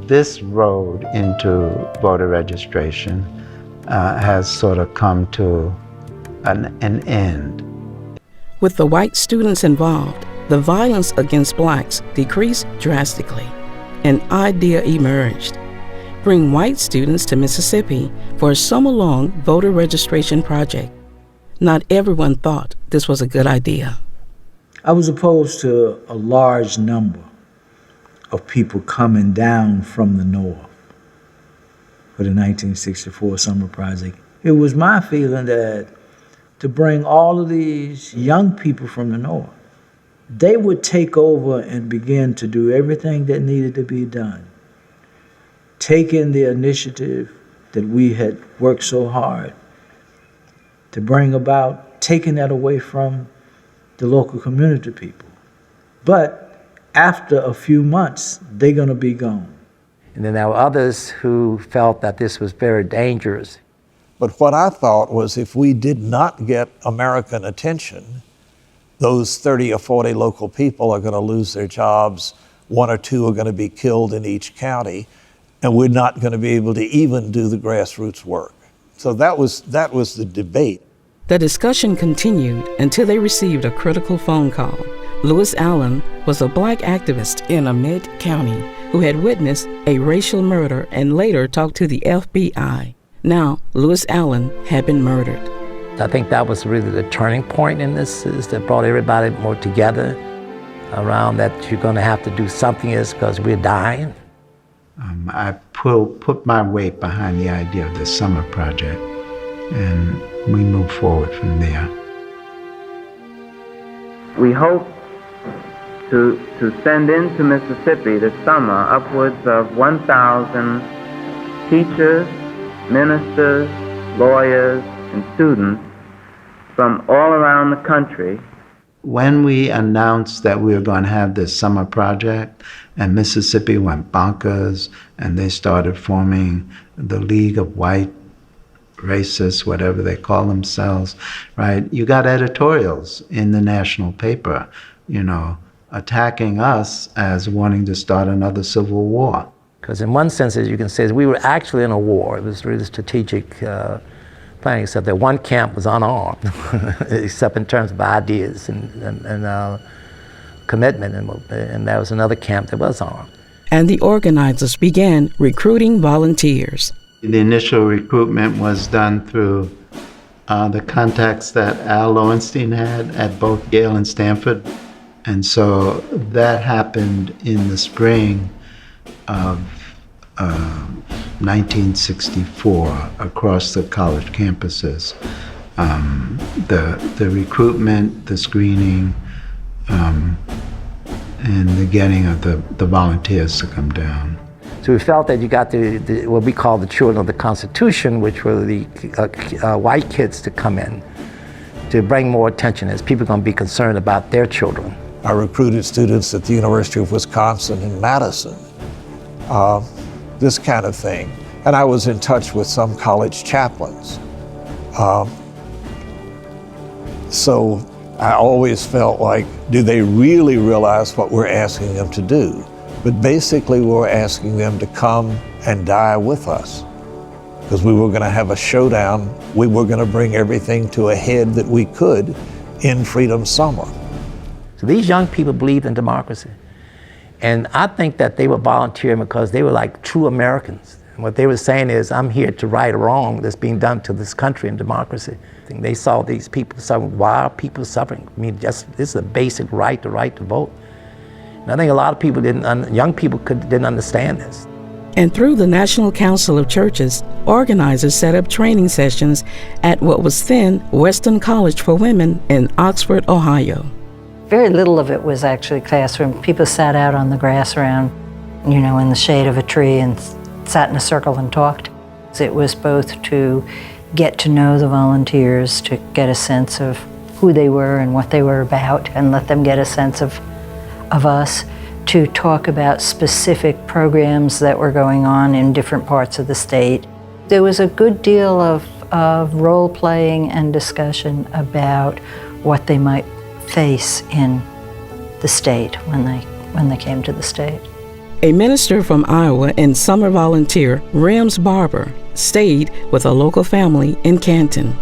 this road into voter registration has sort of come to an end. With the white students involved, the violence against blacks decreased drastically. An idea emerged: bring white students to Mississippi for a summer-long voter registration project. Not everyone thought this was a good idea. I was opposed to a large number of people coming down from the north for the 1964 summer project. It was my feeling that to bring all of these young people from the north, they would take over and begin to do everything that needed to be done. Taking the initiative that we had worked so hard to bring about, taking that away from the local community people. But after a few months, they're gonna be gone. And then there were others who felt that this was very dangerous. But what I thought was, if we did not get American attention, those 30 or 40 local people are going to lose their jobs, 1 or 2 are going to be killed in each county, and we're not going to be able to even do the grassroots work. So that was the debate. The discussion continued until they received a critical phone call. Lewis Allen was a black activist in Amite County who had witnessed a racial murder and later talked to the FBI. Now, Lewis Allen had been murdered. I think that was really the turning point in this, is that brought everybody more together around that you're going to have to do something is because we're dying. I put my weight behind the idea of the summer project, and we moved forward from there. We hope to send into Mississippi this summer upwards of 1,000 teachers, ministers, lawyers, and students from all around the country. When we announced that we were going to have this summer project, and Mississippi went bonkers, and they started forming the League of White Racists, whatever they call themselves, right? You got editorials in the national paper, attacking us as wanting to start another civil war. Because in one sense, as you can say, we were actually in a war. It was really strategic planning, except that one camp was unarmed, except in terms of ideas and commitment, and there was another camp that was armed. And the organizers began recruiting volunteers. The initial recruitment was done through the contacts that Al Lowenstein had at both Yale and Stanford. And so that happened in the spring of 1964 across the college campuses. The recruitment, the screening, and the getting of the volunteers to come down. So we felt that you got what we call the children of the Constitution, which were the white kids to come in to bring more attention as people are going to be concerned about their children. I recruited students at the University of Wisconsin in Madison, this kind of thing. And I was in touch with some college chaplains. So I always felt like, do they really realize what we're asking them to do? But basically we're asking them to come and die with us, because we were going to have a showdown. We were going to bring everything to a head that we could in Freedom Summer. So these young people believed in democracy. And I think that they were volunteering because they were like true Americans. And what they were saying is, I'm here to right a wrong that's being done to this country in democracy. And they saw these people suffering. Why are people suffering? I mean, this is a basic right, the right to vote. And I think a lot of people young people didn't understand this. And through the National Council of Churches, organizers set up training sessions at what was then Western College for Women in Oxford, Ohio. Very little of it was actually classroom. People sat out on the grass around, in the shade of a tree and sat in a circle and talked. It was both to get to know the volunteers, to get a sense of who they were and what they were about, and let them get a sense of us, to talk about specific programs that were going on in different parts of the state. There was a good deal of role-playing and discussion about what they might face in the state when they came to the state. A minister from Iowa and summer volunteer, Rims Barber, stayed with a local family in Canton.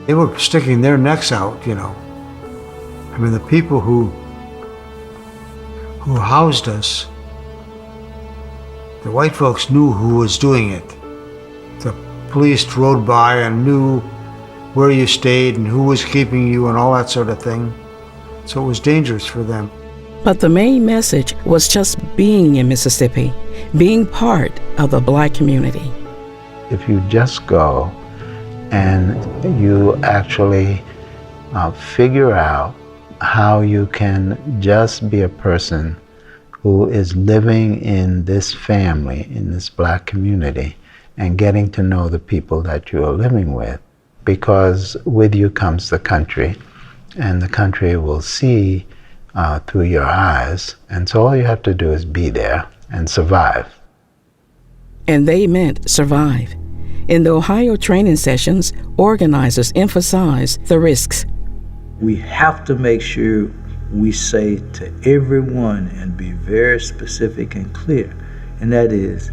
They were sticking their necks out, I mean, the people who housed us, the white folks knew who was doing it. The police rode by and knew where you stayed and who was keeping you and all that sort of thing. So it was dangerous for them. But the main message was just being in Mississippi, being part of the Black community. If you just go and you actually figure out how you can just be a person who is living in this family, in this Black community, and getting to know the people that you are living with, because with you comes the country, and the country will see through your eyes, and so all you have to do is be there and survive. And they meant survive. In the Ohio training sessions, organizers emphasized the risks. We have to make sure we say to everyone and be very specific and clear, and that is,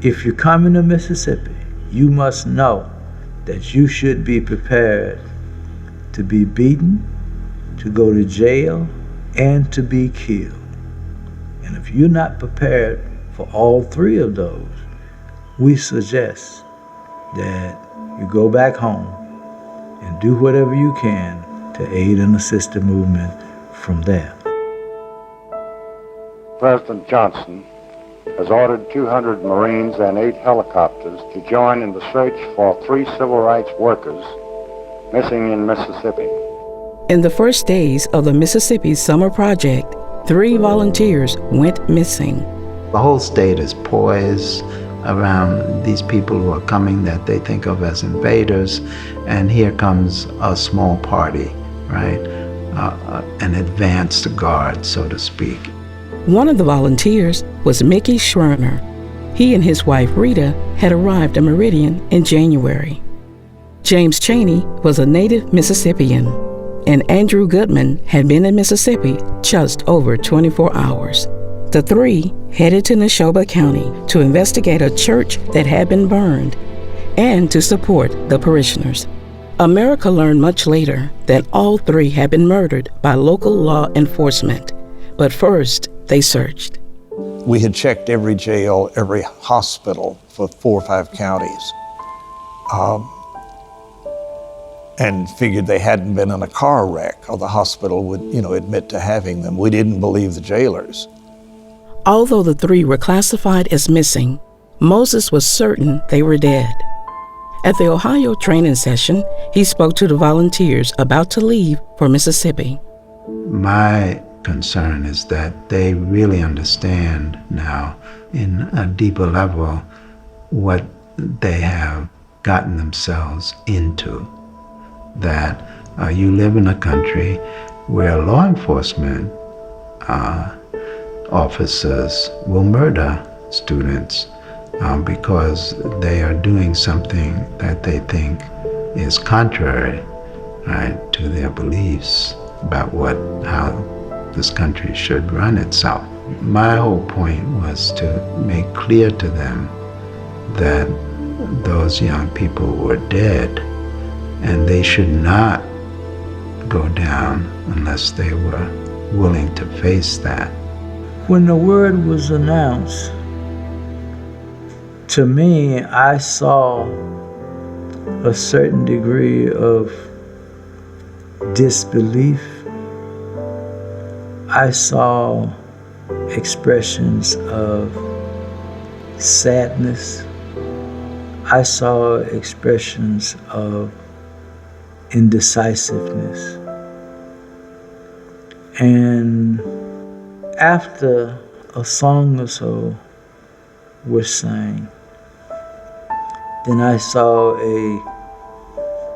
if you're coming to Mississippi, you must know that you should be prepared to be beaten, to go to jail, and to be killed. And if you're not prepared for all three of those, we suggest that you go back home and do whatever you can to aid and assist the movement from there. President Johnson has ordered 200 Marines and 8 helicopters to join in the search for 3 civil rights workers missing in Mississippi. In the first days of the Mississippi Summer Project, 3 volunteers went missing. The whole state is poised around these people who are coming that they think of as invaders, and here comes a small party, right? An advanced guard, so to speak. One of the volunteers was Mickey Schwerner. He and his wife Rita had arrived at Meridian in January. James Chaney was a native Mississippian, and Andrew Goodman had been in Mississippi just over 24 hours. The 3 headed to Neshoba County to investigate a church that had been burned and to support the parishioners. America learned much later that all 3 had been murdered by local law enforcement, but first they searched. We had checked every jail, every hospital for 4 or 5 counties, and figured they hadn't been in a car wreck, or the hospital would, admit to having them. We didn't believe the jailers. Although the 3 were classified as missing, Moses was certain they were dead. At the Ohio training session, he spoke to the volunteers about to leave for Mississippi. My concern is that they really understand now in a deeper level what they have gotten themselves into. That you live in a country where law enforcement officers will murder students because they are doing something that they think is contrary, right, to their beliefs about how this country should run itself. My whole point was to make clear to them that those young people were dead and they should not go down unless they were willing to face that. When the word was announced, to me, I saw a certain degree of disbelief. I saw expressions of sadness. I saw expressions of indecisiveness. And after a song or so was sang, then I saw a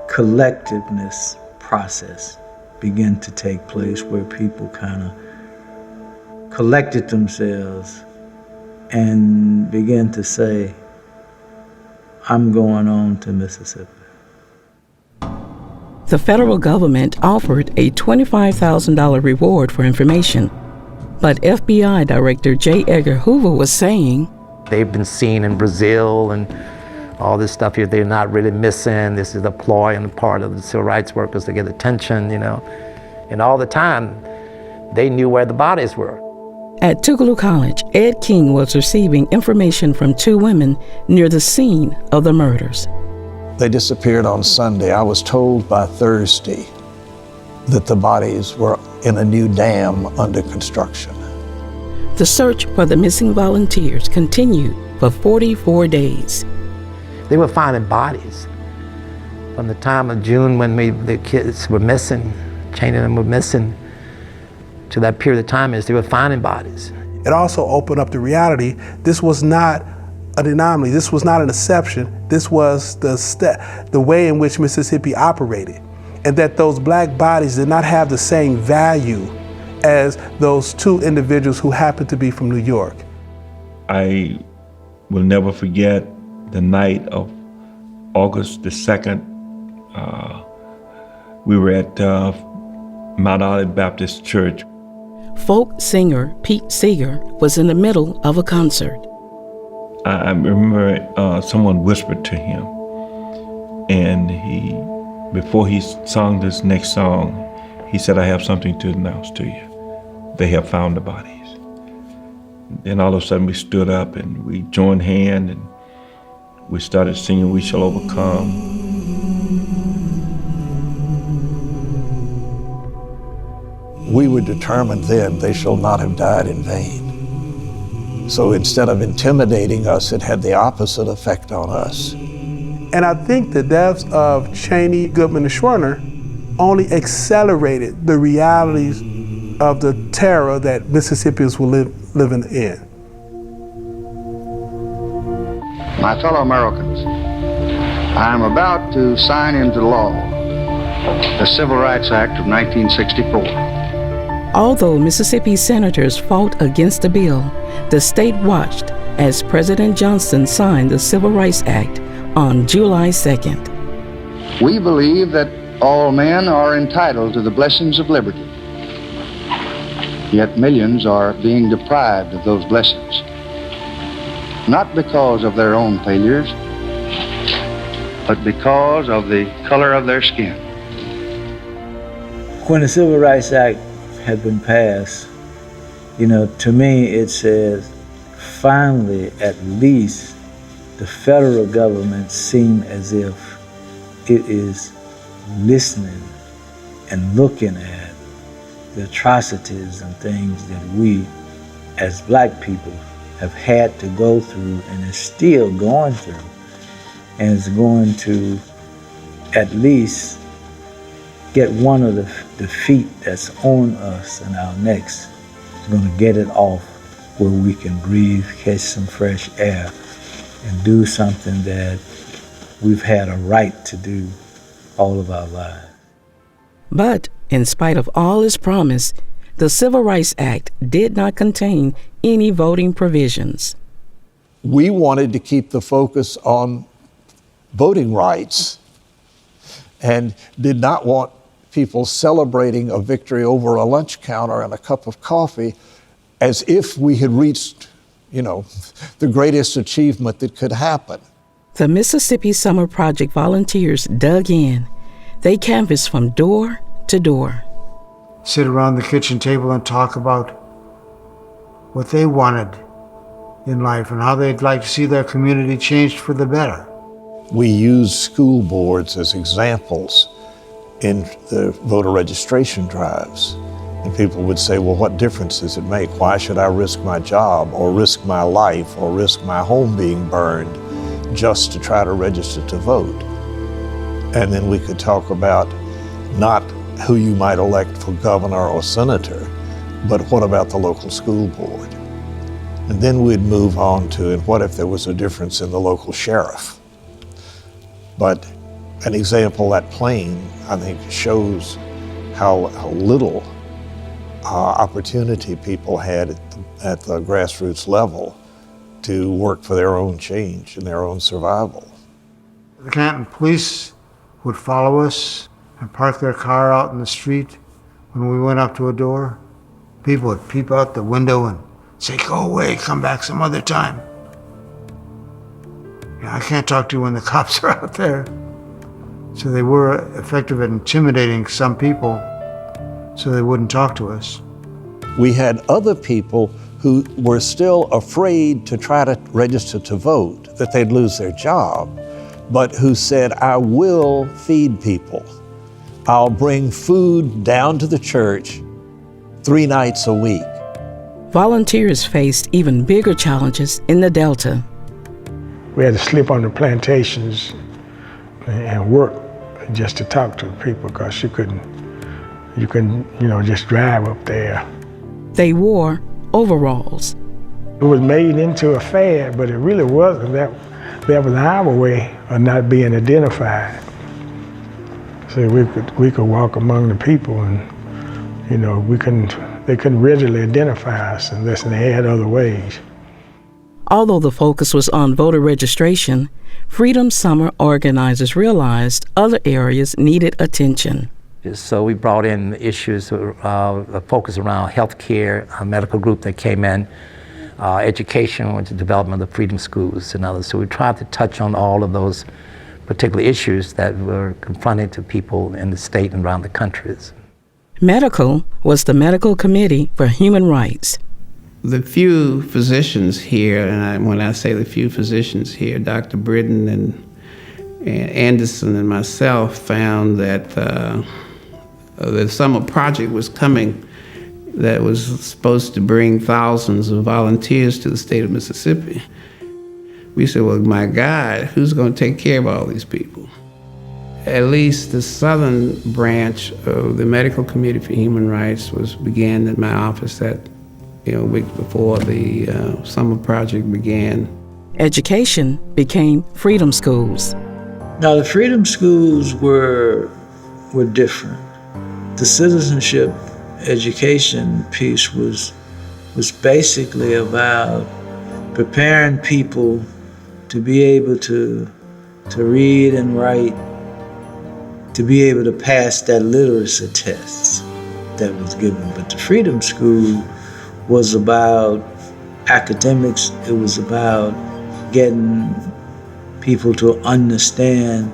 collectiveness process begin to take place where people kind of collected themselves and began to say, I'm going on to Mississippi. The federal government offered a $25,000 reward for information, but FBI Director J. Edgar Hoover was saying, they've been seen in Brazil and all this stuff here, they're not really missing. This is a ploy on the part of the civil rights workers to get attention, you know. And all the time, they knew where the bodies were. At Tougaloo College, Ed King was receiving information from two women near the scene of the murders. They disappeared on Sunday. I was told by Thursday that the bodies were in a new dam under construction. The search for the missing volunteers continued for 44 days. They were finding bodies. From the time of June when the kids were missing, Cheney and them were missing, to that period of time is they were finding bodies. It also opened up the reality, this was not an anomaly, this was not an exception, this was the way in which Mississippi operated, and that those black bodies did not have the same value as those two individuals who happened to be from New York. I will never forget the night of August the 2nd. We were at Mount Olive Baptist Church. Folk singer Pete Seeger was in the middle of a concert. I remember someone whispered to him, and before he sung this next song, he said, I have something to announce to you. They have found the bodies. Then all of a sudden we stood up and we joined hands and we started singing, We Shall Overcome. We were determined then they shall not have died in vain. So instead of intimidating us, it had the opposite effect on us. And I think the deaths of Cheney, Goodman, and Schwerner only accelerated the realities of the terror that Mississippians were living in. My fellow Americans, I am about to sign into law the Civil Rights Act of 1964. Although Mississippi senators fought against the bill, the state watched as President Johnson signed the Civil Rights Act on July 2nd. We believe that all men are entitled to the blessings of liberty. Yet millions are being deprived of those blessings, not because of their own failures, but because of the color of their skin. When the Civil Rights Act had been passed, to me it says, finally, at least, the federal government seemed as if it is listening and looking at the atrocities and things that we, as black people, have had to go through and is still going through, and is going to at least get one of the feet that's on us and our necks. Is going to get it off where we can breathe, catch some fresh air, and do something that we've had a right to do all of our lives. But in spite of all its promise, the Civil Rights Act did not contain any voting provisions. We wanted to keep the focus on voting rights and did not want people celebrating a victory over a lunch counter and a cup of coffee as if we had reached, the greatest achievement that could happen. The Mississippi Summer Project volunteers dug in. They canvassed from door to door. Sit around the kitchen table and talk about what they wanted in life and how they'd like to see their community changed for the better. We used school boards as examples in the voter registration drives. And people would say, well, what difference does it make? Why should I risk my job or risk my life or risk my home being burned just to try to register to vote? And then we could talk about not who you might elect for governor or senator, but what about the local school board? And then we'd move on to, and what if there was a difference in the local sheriff? But an example that plain, I think, shows how little opportunity people had at the grassroots level to work for their own change and their own survival. The Canton police would follow us and park their car out in the street when we went up to a door. People would peep out the window and say, go away, come back some other time. I can't talk to you when the cops are out there. So they were effective at intimidating some people so they wouldn't talk to us. We had other people who were still afraid to try to register to vote, that they'd lose their job, but who said, I will feed people. I'll bring food down to the church 3 nights a week. Volunteers faced even bigger challenges in the Delta. We had to sleep on the plantations and work just to talk to people because you couldn't, just drive up there. They wore overalls. It was made into a fad, but it really wasn't. That was our way of not being identified. So we could walk among the people and, they couldn't readily identify us unless they had other ways. Although the focus was on voter registration, Freedom Summer organizers realized other areas needed attention. So we brought in issues, focus around healthcare, a medical group that came in, education, with the development of the freedom schools and others. So we tried to touch on all of those particular issues that were confronting to people in the state and around the countries. Medical was the Medical Committee for Human Rights. The few physicians here, and when I say the few physicians here, Dr. Britton and Anderson and myself found that the summer project was coming that was supposed to bring thousands of volunteers to the state of Mississippi. We said, well, my God, who's going to take care of all these people? At least the southern branch of the Medical Committee for Human Rights began at my office that week before the summer project began. Education became freedom schools. Now the freedom schools were different. The citizenship education piece was basically about preparing people to be able to read and write, to be able to pass that literacy test that was given. But the freedom school was about academics. It was about getting people to understand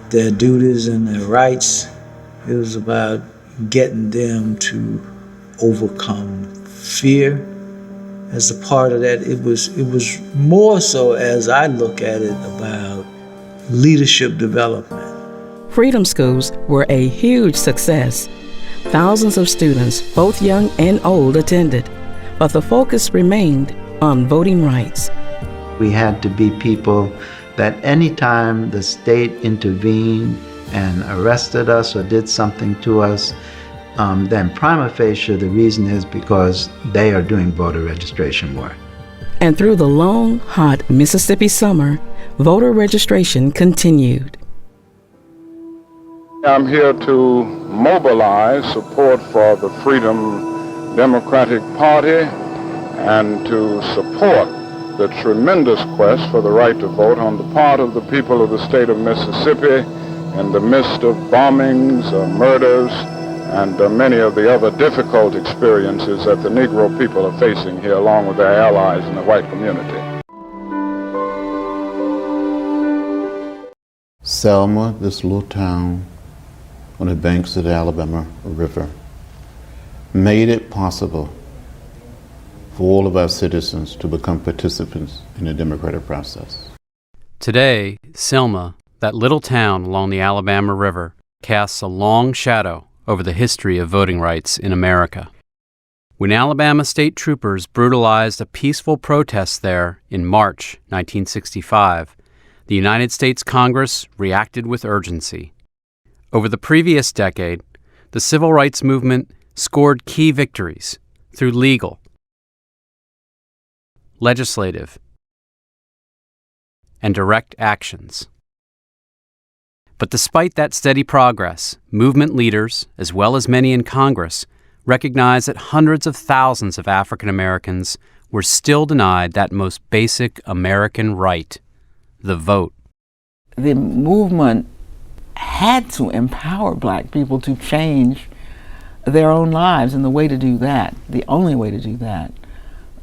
their duties and their rights. It was about getting them to overcome fear. As a part of that, it was more so, as I look at it, about leadership development. Freedom schools were a huge success. Thousands of students, both young and old, attended, but the focus remained on voting rights. We had to be people that anytime the state intervened and arrested us or did something to us, then prima facie the reason is because they are doing voter registration work. And through the long, hot Mississippi summer, voter registration continued. I'm here to mobilize support for the Freedom Democratic Party and to support the tremendous quest for the right to vote on the part of the people of the state of Mississippi in the midst of bombings, murders, and many of the other difficult experiences that the Negro people are facing here along with their allies in the white community. Selma, this little town on the banks of the Alabama River, made it possible for all of our citizens to become participants in the democratic process. Today, Selma, that little town along the Alabama River, casts a long shadow over the history of voting rights in America. When Alabama state troopers brutalized a peaceful protest there in March 1965, the United States Congress reacted with urgency. Over the previous decade, the civil rights movement scored key victories through legal, legislative, and direct actions. But despite that steady progress, movement leaders, as well as many in Congress, recognized that hundreds of thousands of African Americans were still denied that most basic American right, the vote. The movement had to empower black people to change their own lives, and the way to do that, the only way to do that,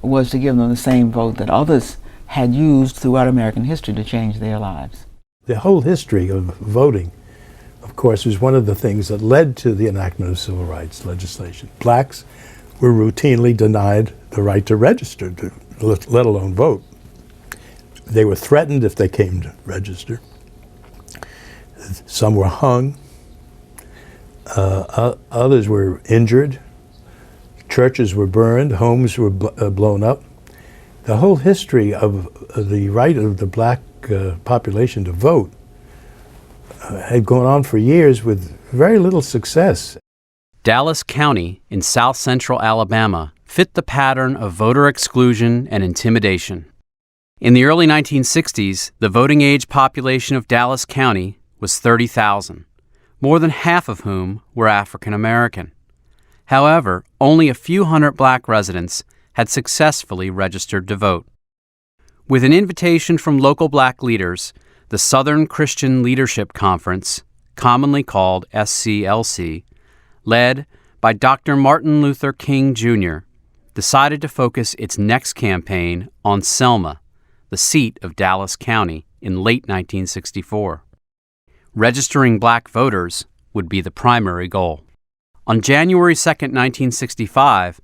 was to give them the same vote that others had used throughout American history to change their lives. The whole history of voting, of course, was one of the things that led to the enactment of civil rights legislation. Blacks were routinely denied the right to register, let alone vote. They were threatened if they came to register. Some were hung. Others were injured. Churches were burned. Homes were blown up. The whole history of the right of the black population to vote had gone on for years with very little success. Dallas County in south central Alabama fit the pattern of voter exclusion and intimidation. In the early 1960s, the voting age population of Dallas County was 30,000, more than half of whom were African American. However, only a few hundred black residents had successfully registered to vote. With an invitation from local black leaders, the Southern Christian Leadership Conference, commonly called SCLC, led by Dr. Martin Luther King Jr., decided to focus its next campaign on Selma, the seat of Dallas County, in late 1964. Registering black voters would be the primary goal. On January 2, 1965,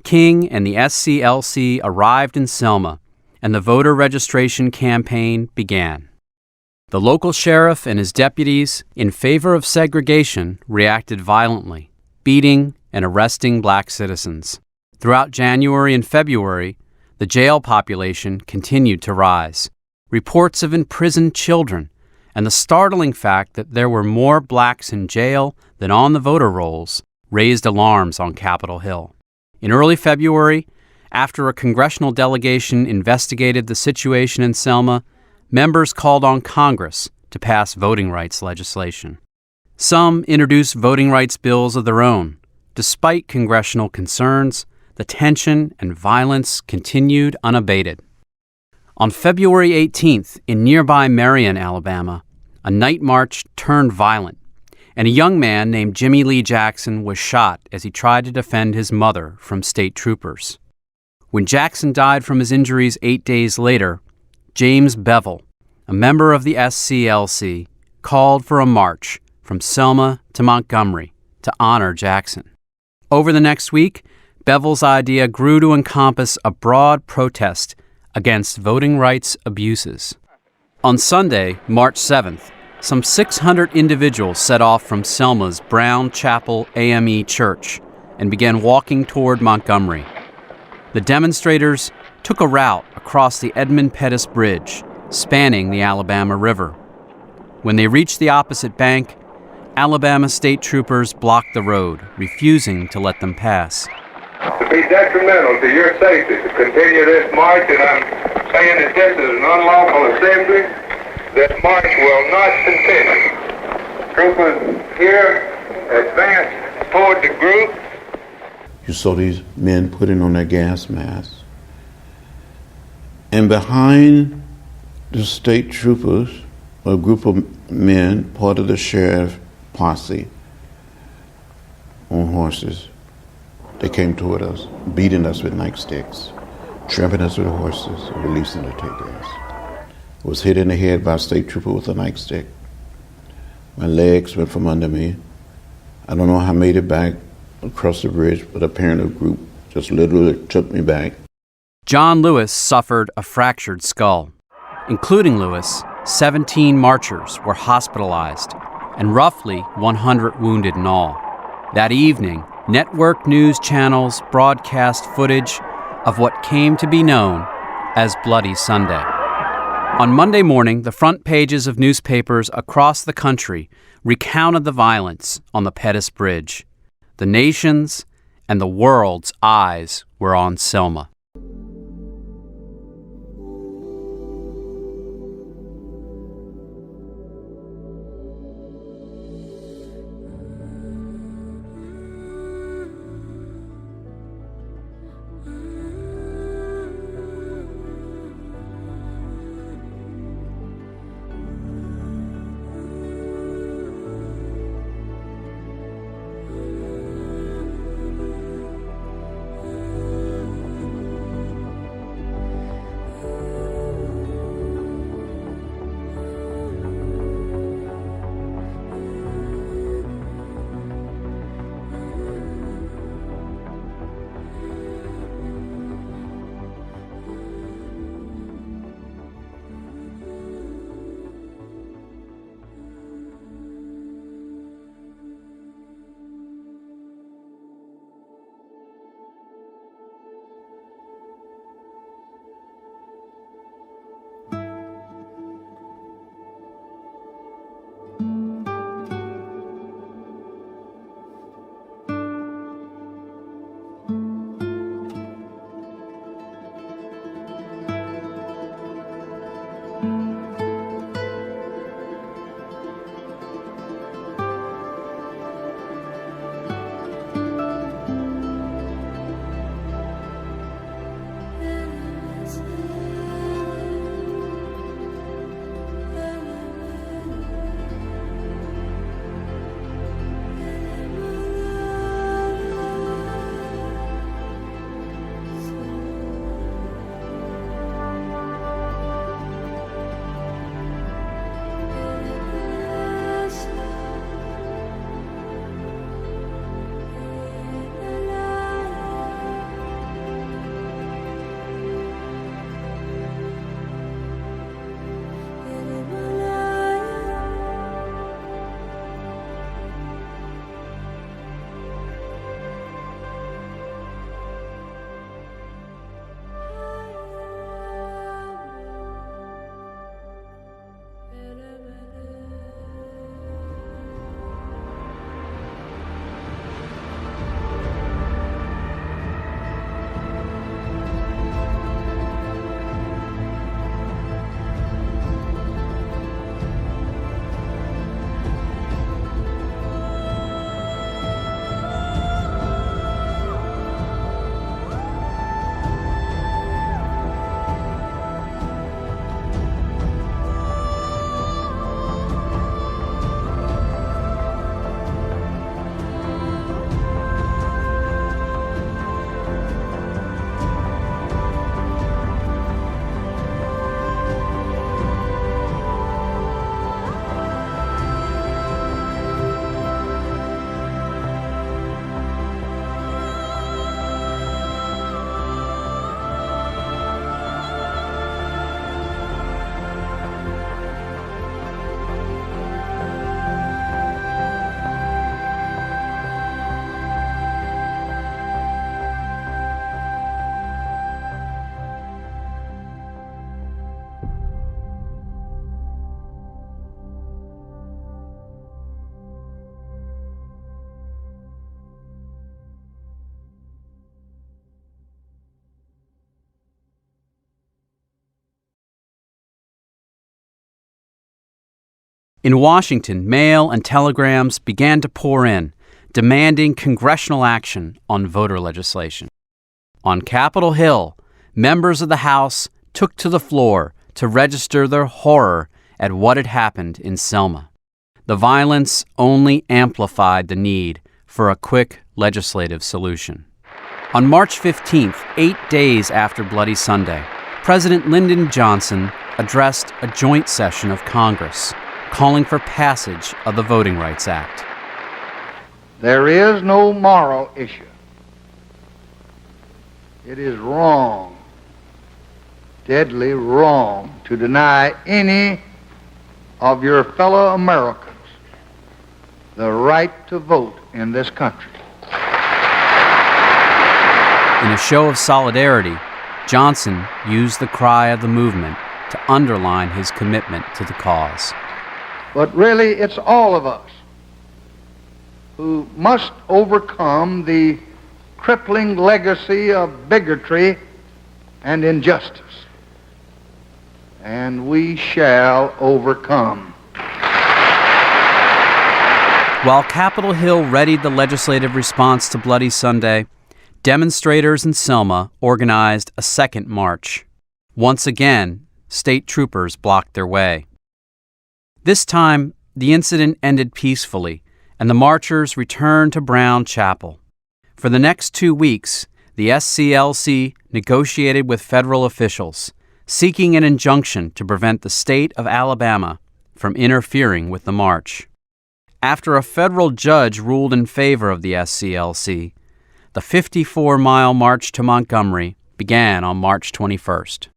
King and the SCLC arrived in Selma, and the voter registration campaign began. The local sheriff and his deputies, in favor of segregation, reacted violently, beating and arresting black citizens. Throughout January and February, the jail population continued to rise. Reports of imprisoned children and the startling fact that there were more blacks in jail than on the voter rolls raised alarms on Capitol Hill. In early February, after a congressional delegation investigated the situation in Selma, members called on Congress to pass voting rights legislation. Some introduced voting rights bills of their own. Despite congressional concerns, the tension and violence continued unabated. On February 18th, in nearby Marion, Alabama, a night march turned violent, and a young man named Jimmy Lee Jackson was shot as he tried to defend his mother from state troopers. When Jackson died from his injuries 8 days later, James Bevel, a member of the SCLC, called for a march from Selma to Montgomery to honor Jackson. Over the next week, Bevel's idea grew to encompass a broad protest against voting rights abuses. On Sunday, March 7th, some 600 individuals set off from Selma's Brown Chapel AME Church and began walking toward Montgomery. The demonstrators took a route across the Edmund Pettus Bridge, spanning the Alabama River. When they reached the opposite bank, Alabama state troopers blocked the road, refusing to let them pass. To be detrimental to your safety to continue this march, and I'm saying that this is an unlawful assembly, this march will not continue. Troopers here advance toward the group. You saw these men putting on their gas masks. And behind the state troopers, a group of men, part of the sheriff posse, on horses. They came toward us, beating us with nightsticks, trampling us with horses, and releasing to take us. Was hit in the head by a state trooper with a nightstick. My legs went from under me. I don't know how I made it back across the bridge, but apparently a group just literally took me back. John Lewis suffered a fractured skull. Including Lewis, 17 marchers were hospitalized, and roughly 100 wounded in all. That evening, network news channels broadcast footage of what came to be known as Bloody Sunday. On Monday morning, the front pages of newspapers across the country recounted the violence on the Pettus Bridge. The nation's and the world's eyes were on Selma. In Washington, mail and telegrams began to pour in, demanding congressional action on voter legislation. On Capitol Hill, members of the House took to the floor to register their horror at what had happened in Selma. The violence only amplified the need for a quick legislative solution. On March 15th, 8 days after Bloody Sunday, President Lyndon Johnson addressed a joint session of Congress, calling for passage of the Voting Rights Act. There is no moral issue. It is wrong, deadly wrong, to deny any of your fellow Americans the right to vote in this country. In a show of solidarity, Johnson used the cry of the movement to underline his commitment to the cause. But really, it's all of us who must overcome the crippling legacy of bigotry and injustice. And we shall overcome. While Capitol Hill readied the legislative response to Bloody Sunday, demonstrators in Selma organized a second march. Once again, state troopers blocked their way. This time, the incident ended peacefully, and the marchers returned to Brown Chapel. For the next 2 weeks, the SCLC negotiated with federal officials, seeking an injunction to prevent the state of Alabama from interfering with the march. After a federal judge ruled in favor of the SCLC, the 54-mile march to Montgomery began on March 21st.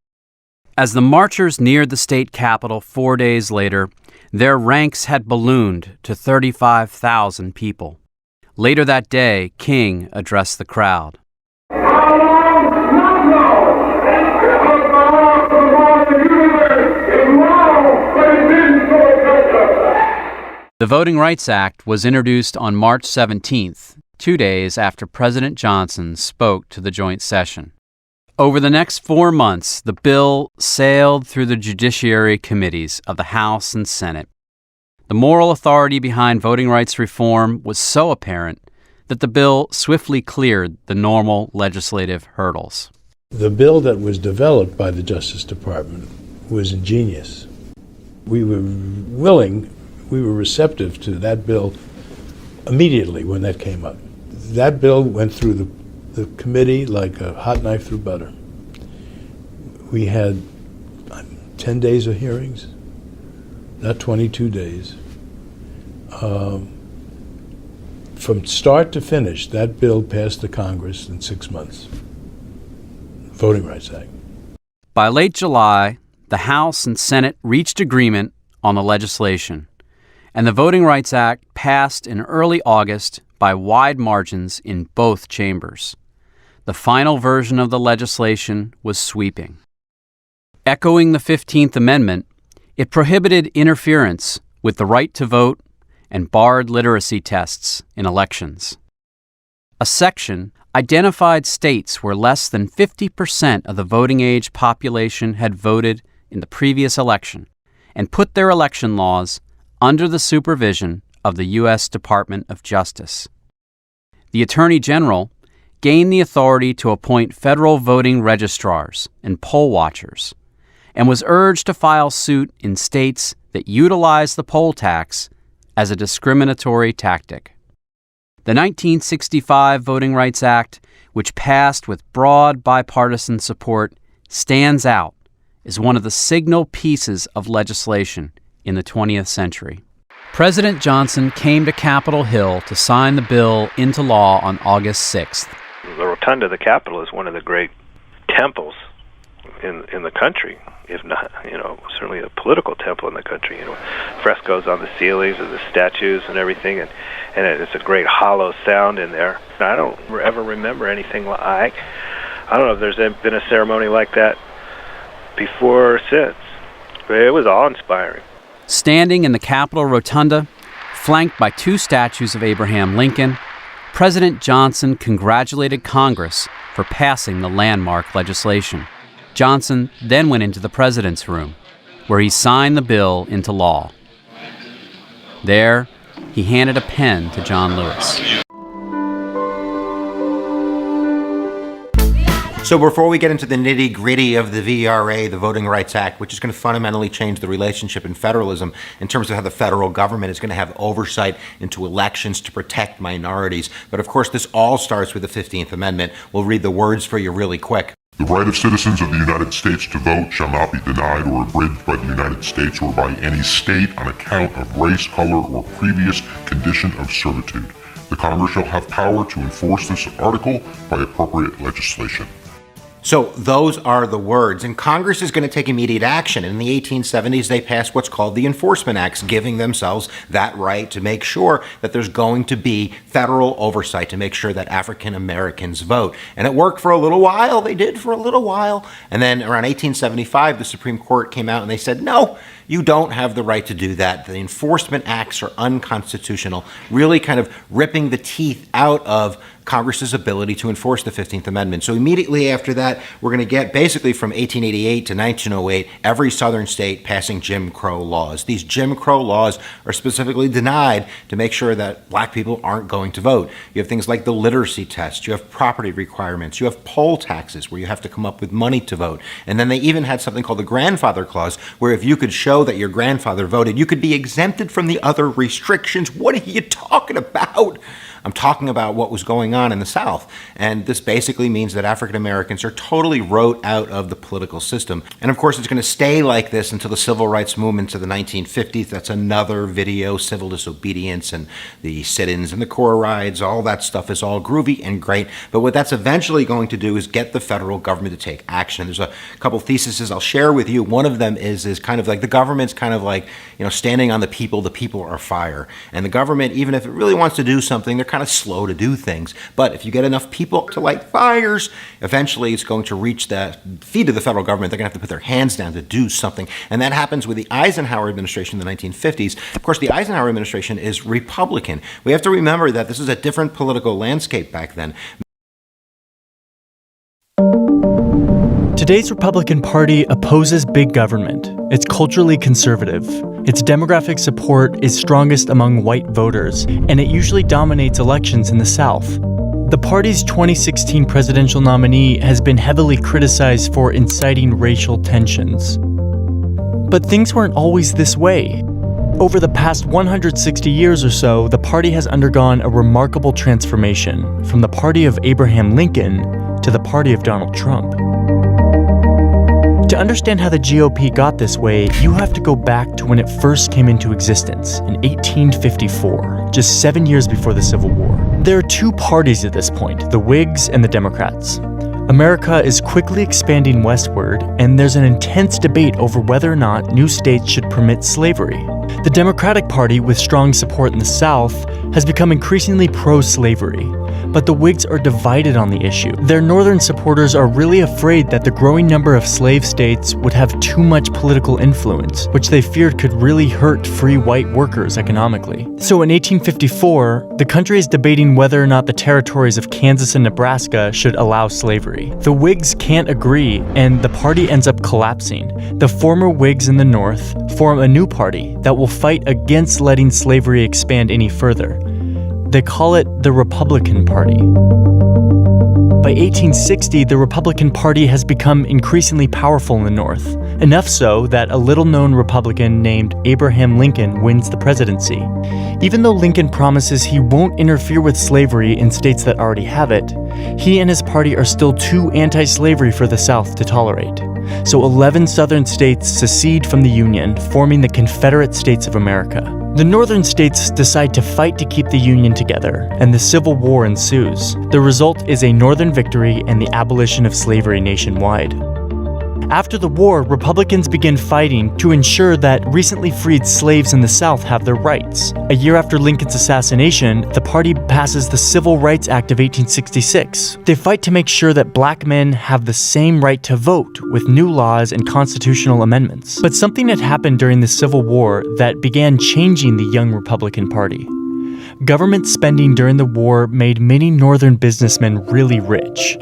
As the marchers neared the state capitol 4 days later, their ranks had ballooned to 35,000 people. Later that day, King addressed the crowd. The Voting Rights Act was introduced on March 17th, 2 days after President Johnson spoke to the joint session. Over the next 4 months, the bill sailed through the judiciary committees of the House and Senate. The moral authority behind voting rights reform was so apparent that the bill swiftly cleared the normal legislative hurdles. The bill that was developed by the Justice Department was ingenious. We were receptive to that bill immediately when that came up. That bill went through the committee like a hot knife through butter. We had 10 days of hearings, not 22 days. From start to finish, that bill passed the Congress in 6 months. Voting Rights Act. By late July, the House and Senate reached agreement on the legislation, and the Voting Rights Act passed in early August by wide margins in both chambers. The final version of the legislation was sweeping. Echoing the 15th Amendment, it prohibited interference with the right to vote and barred literacy tests in elections. A section identified states where less than 50% of the voting age population had voted in the previous election and put their election laws under the supervision of the U.S. Department of Justice. The Attorney General gained the authority to appoint federal voting registrars and poll watchers, and was urged to file suit in states that utilized the poll tax as a discriminatory tactic. The 1965 Voting Rights Act, which passed with broad bipartisan support, stands out as one of the signal pieces of legislation in the 20th century. President Johnson came to Capitol Hill to sign the bill into law on August 6th. The rotunda of the Capitol is one of the great temples in the country, if not, certainly a political temple in the country. Frescoes on the ceilings of the statues and everything, and it's a great hollow sound in there. I don't ever remember anything like. I don't know if there's been a ceremony like that before or since. But it was awe-inspiring. Standing in the Capitol Rotunda, flanked by 2 statues of Abraham Lincoln, President Johnson congratulated Congress for passing the landmark legislation. Johnson then went into the president's room, where he signed the bill into law. There, he handed a pen to John Lewis. So before we get into the nitty-gritty of the VRA, the Voting Rights Act, which is going to fundamentally change the relationship in federalism in terms of how the federal government is going to have oversight into elections to protect minorities. But of course, this all starts with the 15th Amendment. We'll read the words for you really quick. The right of citizens of the United States to vote shall not be denied or abridged by the United States or by any state on account of race, color, or previous condition of servitude. The Congress shall have power to enforce this article by appropriate legislation. So those are the words, and Congress is going to take immediate action. In the 1870s, they passed what's called the Enforcement Acts, giving themselves that right to make sure that there's going to be federal oversight to make sure that African Americans vote. And it worked for a little while. They did for a little while. And then around 1875, the Supreme Court came out and they said, no, you don't have the right to do that. The Enforcement Acts are unconstitutional, really kind of ripping the teeth out of Congress's ability to enforce the 15th Amendment. So immediately after that, we're going to get basically from 1888 to 1908, every southern state passing Jim Crow laws. These Jim Crow laws are specifically denied to make sure that black people aren't going to vote. You have things like the literacy test, you have property requirements, you have poll taxes where you have to come up with money to vote. And then they even had something called the grandfather clause, where if you could show that your grandfather voted, you could be exempted from the other restrictions. What are you talking about? I'm talking about what was going on in the South. And this basically means that African Americans are totally wrote out of the political system. And of course, it's going to stay like this until the civil rights movement to the 1950s. That's another video, civil disobedience and the sit-ins and the core rides. All that stuff is all groovy and great. But what that's eventually going to do is get the federal government to take action. There's a couple theses I'll share with you. One of them is kind of like the government's kind of like, standing on the people are fire. And the government, even if it really wants to do something, they're kind of slow to do things. But if you get enough people to light fires, eventually it's going to reach the feet of the federal government. They're going to have to put their hands down to do something. And that happens with the Eisenhower administration in the 1950s. Of course, the Eisenhower administration is Republican. We have to remember that this is a different political landscape back then. Today's Republican Party opposes big government. It's culturally conservative. Its demographic support is strongest among white voters, and it usually dominates elections in the South. The party's 2016 presidential nominee has been heavily criticized for inciting racial tensions. But things weren't always this way. Over the past 160 years or so, the party has undergone a remarkable transformation from the party of Abraham Lincoln to the party of Donald Trump. To understand how the GOP got this way, you have to go back to when it first came into existence in 1854, just 7 years before the Civil War. There are two parties at this point, the Whigs and the Democrats. America is quickly expanding westward, and there's an intense debate over whether or not new states should permit slavery. The Democratic Party, with strong support in the South, has become increasingly pro-slavery. But the Whigs are divided on the issue. Their northern supporters are really afraid that the growing number of slave states would have too much political influence, which they feared could really hurt free white workers economically. So in 1854, the country is debating whether or not the territories of Kansas and Nebraska should allow slavery. The Whigs can't agree, and the party ends up collapsing. The former Whigs in the North form a new party that will fight against letting slavery expand any further. They call it the Republican Party. By 1860, the Republican Party has become increasingly powerful in the North, enough so that a little-known Republican named Abraham Lincoln wins the presidency. Even though Lincoln promises he won't interfere with slavery in states that already have it, he and his party are still too anti-slavery for the South to tolerate. So 11 southern states secede from the Union, forming the Confederate States of America. The northern states decide to fight to keep the Union together, and the Civil War ensues. The result is a Northern victory and the abolition of slavery nationwide. After the war, Republicans begin fighting to ensure that recently freed slaves in the South have their rights. A year after Lincoln's assassination, the party passes the Civil Rights Act of 1866. They fight to make sure that black men have the same right to vote with new laws and constitutional amendments. But something had happened during the Civil War that began changing the young Republican Party. Government spending during the war made many northern businessmen really rich.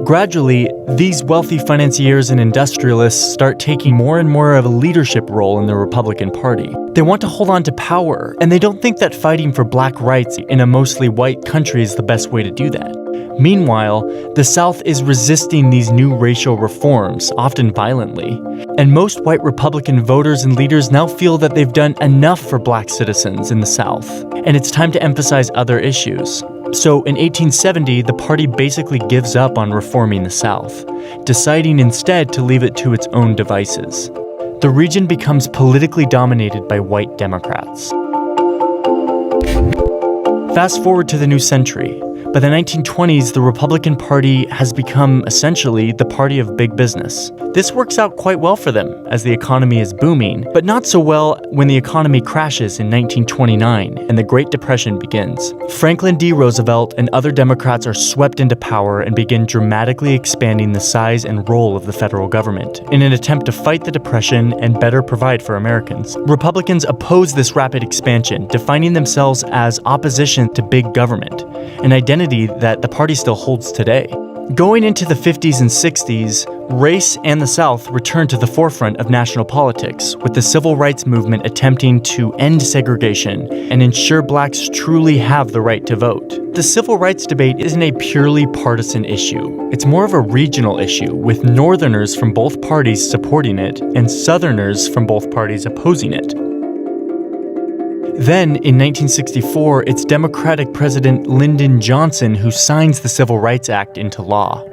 Gradually, these wealthy financiers and industrialists start taking more and more of a leadership role in the Republican Party. They want to hold on to power, and they don't think that fighting for black rights in a mostly white country is the best way to do that. Meanwhile, the South is resisting these new racial reforms, often violently. And most white Republican voters and leaders now feel that they've done enough for black citizens in the South, and it's time to emphasize other issues. So in 1870, the party basically gives up on reforming the South, deciding instead to leave it to its own devices. The region becomes politically dominated by white Democrats. Fast forward to the new century. By the 1920s, the Republican Party has become essentially the party of big business. This works out quite well for them as the economy is booming, but not so well when the economy crashes in 1929 and the Great Depression begins. Franklin D. Roosevelt and other Democrats are swept into power and begin dramatically expanding the size and role of the federal government in an attempt to fight the Depression and better provide for Americans. Republicans oppose this rapid expansion, defining themselves as opposition to big government, an identity that the party still holds today. Going into the 50s and 60s, race and the South returned to the forefront of national politics, with the civil rights movement attempting to end segregation and ensure blacks truly have the right to vote. The civil rights debate isn't a purely partisan issue. It's more of a regional issue, with Northerners from both parties supporting it and Southerners from both parties opposing it. Then, in 1964, it's Democratic President Lyndon Johnson who signs the Civil Rights Act into law.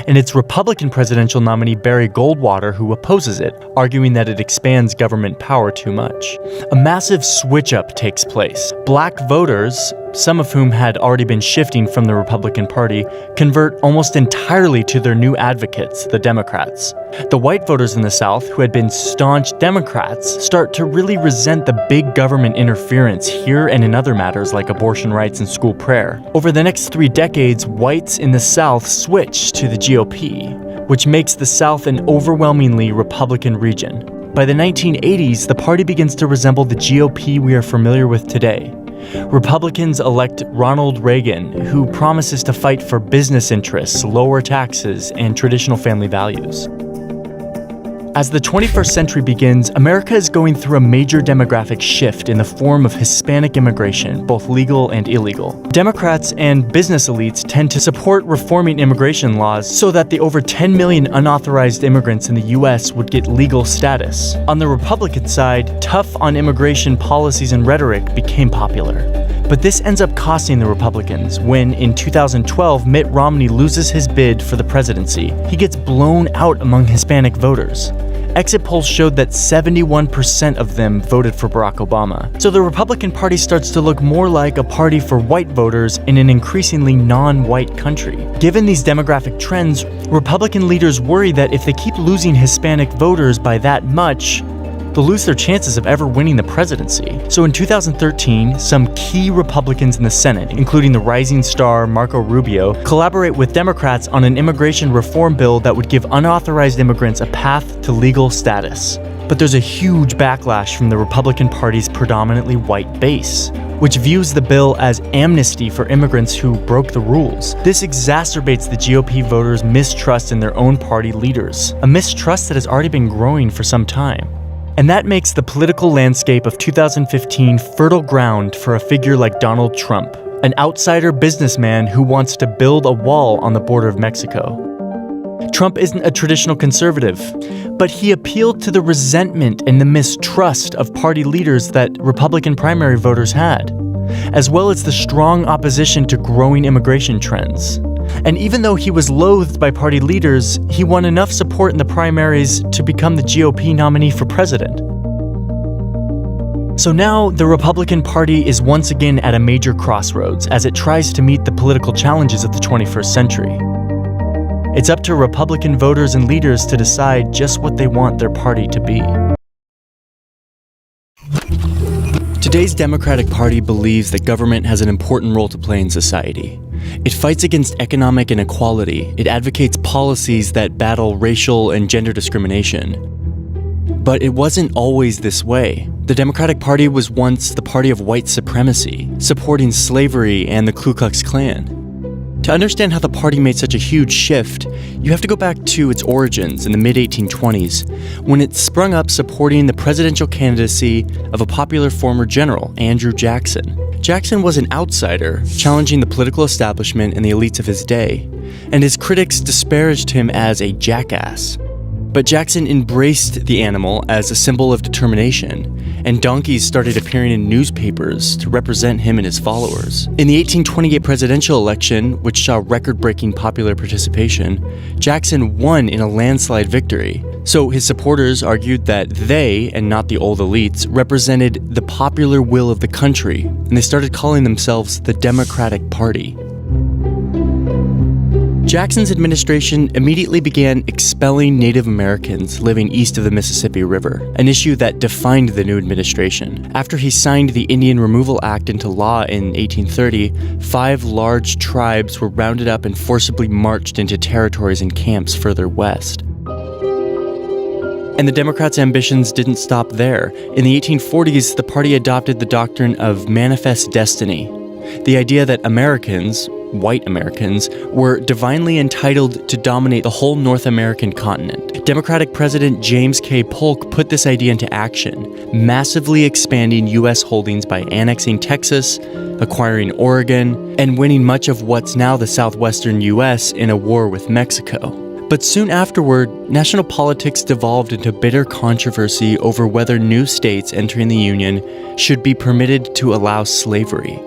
And it's Republican presidential nominee Barry Goldwater who opposes it, arguing that it expands government power too much. A massive switch-up takes place. Black voters, some of whom had already been shifting from the Republican Party, convert almost entirely to their new advocates, the Democrats. The white voters in the South, who had been staunch Democrats, start to really resent the big government interference here and in other matters like abortion rights and school prayer. Over the next 3 decades, whites in the South switch to the GOP, which makes the South an overwhelmingly Republican region. By the 1980s, the party begins to resemble the GOP we are familiar with today. Republicans elect Ronald Reagan, who promises to fight for business interests, lower taxes, and traditional family values. As the 21st century begins, America is going through a major demographic shift in the form of Hispanic immigration, both legal and illegal. Democrats and business elites tend to support reforming immigration laws so that the over 10 million unauthorized immigrants in the U.S. would get legal status. On the Republican side, tough on immigration policies and rhetoric became popular. But this ends up costing the Republicans when, in 2012, Mitt Romney loses his bid for the presidency. He gets blown out among Hispanic voters. Exit polls showed that 71% of them voted for Barack Obama. So the Republican Party starts to look more like a party for white voters in an increasingly non-white country. Given these demographic trends, Republican leaders worry that if they keep losing Hispanic voters by that much, they'll lose their chances of ever winning the presidency. So in 2013, some key Republicans in the Senate, including the rising star Marco Rubio, collaborate with Democrats on an immigration reform bill that would give unauthorized immigrants a path to legal status. But there's a huge backlash from the Republican Party's predominantly white base, which views the bill as amnesty for immigrants who broke the rules. This exacerbates the GOP voters' mistrust in their own party leaders, a mistrust that has already been growing for some time. And that makes the political landscape of 2015 fertile ground for a figure like Donald Trump, an outsider businessman who wants to build a wall on the border of Mexico. Trump isn't a traditional conservative, but he appealed to the resentment and the mistrust of party leaders that Republican primary voters had, as well as the strong opposition to growing immigration trends. And even though he was loathed by party leaders, he won enough support in the primaries to become the GOP nominee for president. So now, the Republican Party is once again at a major crossroads as it tries to meet the political challenges of the 21st century. It's up to Republican voters and leaders to decide just what they want their party to be. Today's Democratic Party believes that government has an important role to play in society. It fights against economic inequality. It advocates policies that battle racial and gender discrimination. But it wasn't always this way. The Democratic Party was once the party of white supremacy, supporting slavery and the Ku Klux Klan. To understand how the party made such a huge shift, you have to go back to its origins in the mid-1820s, when it sprung up supporting the presidential candidacy of a popular former general, Andrew Jackson. Jackson was an outsider, challenging the political establishment and the elites of his day, and his critics disparaged him as a jackass. But Jackson embraced the animal as a symbol of determination, and donkeys started appearing in newspapers to represent him and his followers. In the 1828 presidential election, which saw record-breaking popular participation, Jackson won in a landslide victory. So his supporters argued that they, and not the old elites, represented the popular will of the country, and they started calling themselves the Democratic Party. Jackson's administration immediately began expelling Native Americans living east of the Mississippi River, an issue that defined the new administration. After he signed the Indian Removal Act into law in 1830, 5 large tribes were rounded up and forcibly marched into territories and camps further west. And the Democrats' ambitions didn't stop there. In the 1840s, the party adopted the doctrine of manifest destiny, the idea that Americans, white Americans, were divinely entitled to dominate the whole North American continent. Democratic President James K. Polk put this idea into action, massively expanding U.S. holdings by annexing Texas, acquiring Oregon, and winning much of what's now the southwestern U.S. in a war with Mexico. But soon afterward, national politics devolved into bitter controversy over whether new states entering the Union should be permitted to allow slavery.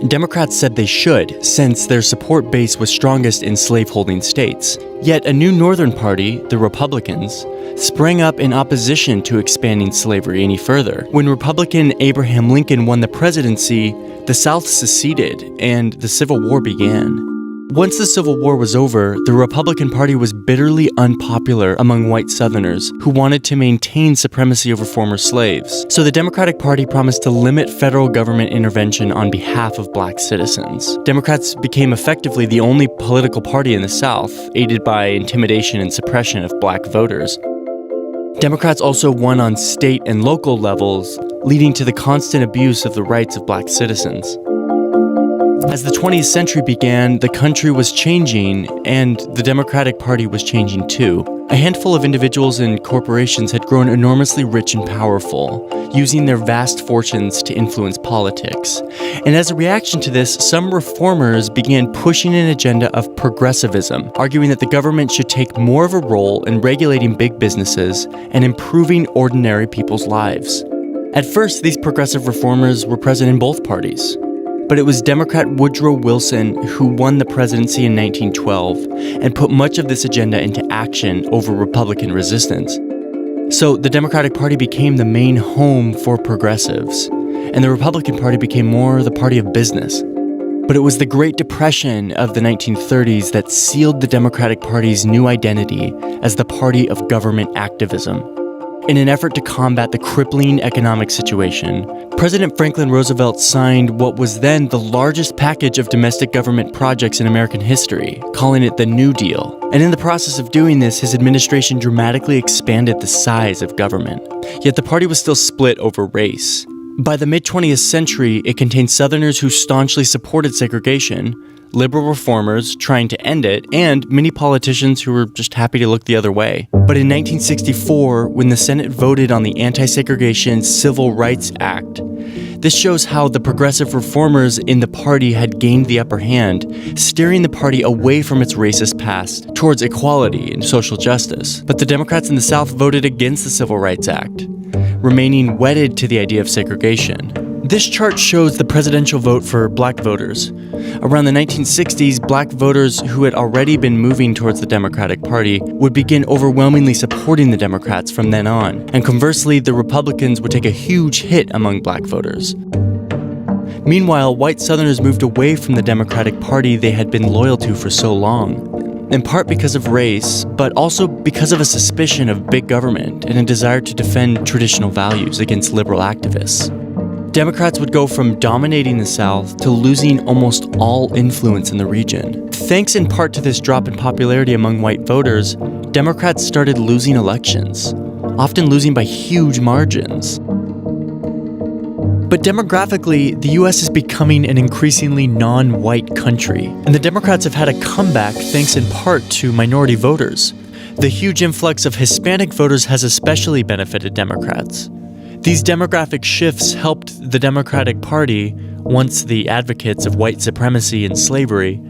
Democrats said they should, since their support base was strongest in slaveholding states. Yet a new Northern party, the Republicans, sprang up in opposition to expanding slavery any further. When Republican Abraham Lincoln won the presidency, the South seceded and the Civil War began. Once the Civil War was over, the Republican Party was bitterly unpopular among white Southerners who wanted to maintain supremacy over former slaves. So the Democratic Party promised to limit federal government intervention on behalf of black citizens. Democrats became effectively the only political party in the South, aided by intimidation and suppression of black voters. Democrats also won on state and local levels, leading to the constant abuse of the rights of black citizens. As the 20th century began, the country was changing, and the Democratic Party was changing too. A handful of individuals and corporations had grown enormously rich and powerful, using their vast fortunes to influence politics. And as a reaction to this, some reformers began pushing an agenda of progressivism, arguing that the government should take more of a role in regulating big businesses and improving ordinary people's lives. At first, these progressive reformers were present in both parties. But it was Democrat Woodrow Wilson who won the presidency in 1912 and put much of this agenda into action over Republican resistance. So the Democratic Party became the main home for progressives, and the Republican Party became more the party of business. But it was the Great Depression of the 1930s that sealed the Democratic Party's new identity as the party of government activism. In an effort to combat the crippling economic situation, President Franklin Roosevelt signed what was then the largest package of domestic government projects in American history, calling it the New Deal. And in the process of doing this, his administration dramatically expanded the size of government. Yet the party was still split over race. By the mid-20th century, it contained Southerners who staunchly supported segregation, liberal reformers trying to end it, and many politicians who were just happy to look the other way. But in 1964, when the Senate voted on the Anti-Segregation Civil Rights Act, this shows how the progressive reformers in the party had gained the upper hand, steering the party away from its racist past towards equality and social justice. But the Democrats in the South voted against the Civil Rights Act, remaining wedded to the idea of segregation. This chart shows the presidential vote for black voters. Around the 1960s, black voters who had already been moving towards the Democratic Party would begin overwhelmingly supporting the Democrats from then on, and conversely, the Republicans would take a huge hit among black voters. Meanwhile, white Southerners moved away from the Democratic Party they had been loyal to for so long, in part because of race, but also because of a suspicion of big government and a desire to defend traditional values against liberal activists. Democrats would go from dominating the South to losing almost all influence in the region. Thanks in part to this drop in popularity among white voters, Democrats started losing elections, often losing by huge margins. But demographically, the US is becoming an increasingly non-white country, and the Democrats have had a comeback thanks in part to minority voters. The huge influx of Hispanic voters has especially benefited Democrats. These demographic shifts helped the Democratic Party, once the advocates of white supremacy and slavery,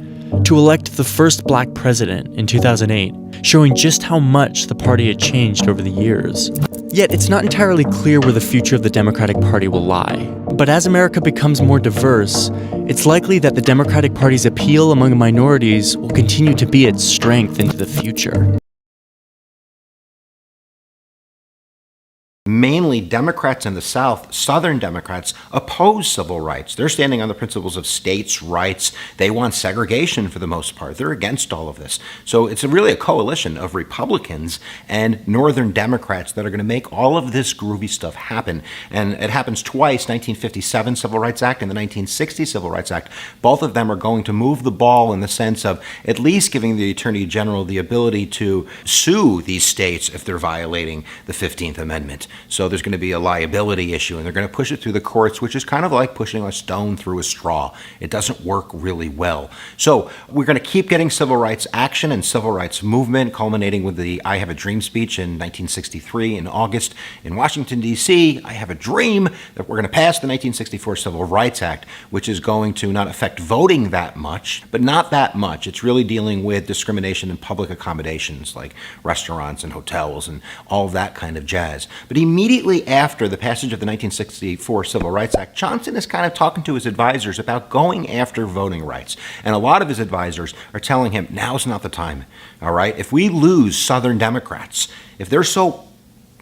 to elect the first black president in 2008, showing just how much the party had changed over the years. Yet it's not entirely clear where the future of the Democratic Party will lie. But as America becomes more diverse, it's likely that the Democratic Party's appeal among minorities will continue to be its strength into the future. Mainly Democrats in the South, Southern Democrats, oppose civil rights. They're standing on the principles of states' rights. They want segregation for the most part. They're against all of this. So it's really a coalition of Republicans and Northern Democrats that are going to make all of this groovy stuff happen. And it happens twice, 1957 Civil Rights Act and the 1960 Civil Rights Act. Both of them are going to move the ball in the sense of at least giving the Attorney General the ability to sue these states if they're violating the 15th Amendment. So there's going to be a liability issue, and they're going to push it through the courts, which is kind of like pushing a stone through a straw. It doesn't work really well. So we're going to keep getting civil rights action and civil rights movement, culminating with the I Have a Dream speech in 1963 in August in Washington, D.C. I have a dream that we're going to pass the 1964 Civil Rights Act, which is going to not affect voting that much, but not that much. It's really dealing with discrimination in public accommodations like restaurants and hotels and all of that kind of jazz. But immediately after the passage of the 1964 Civil Rights Act, Johnson is kind of talking to his advisors about going after voting rights. And a lot of his advisors are telling him, now's not the time, all right? If we lose Southern Democrats, if they're so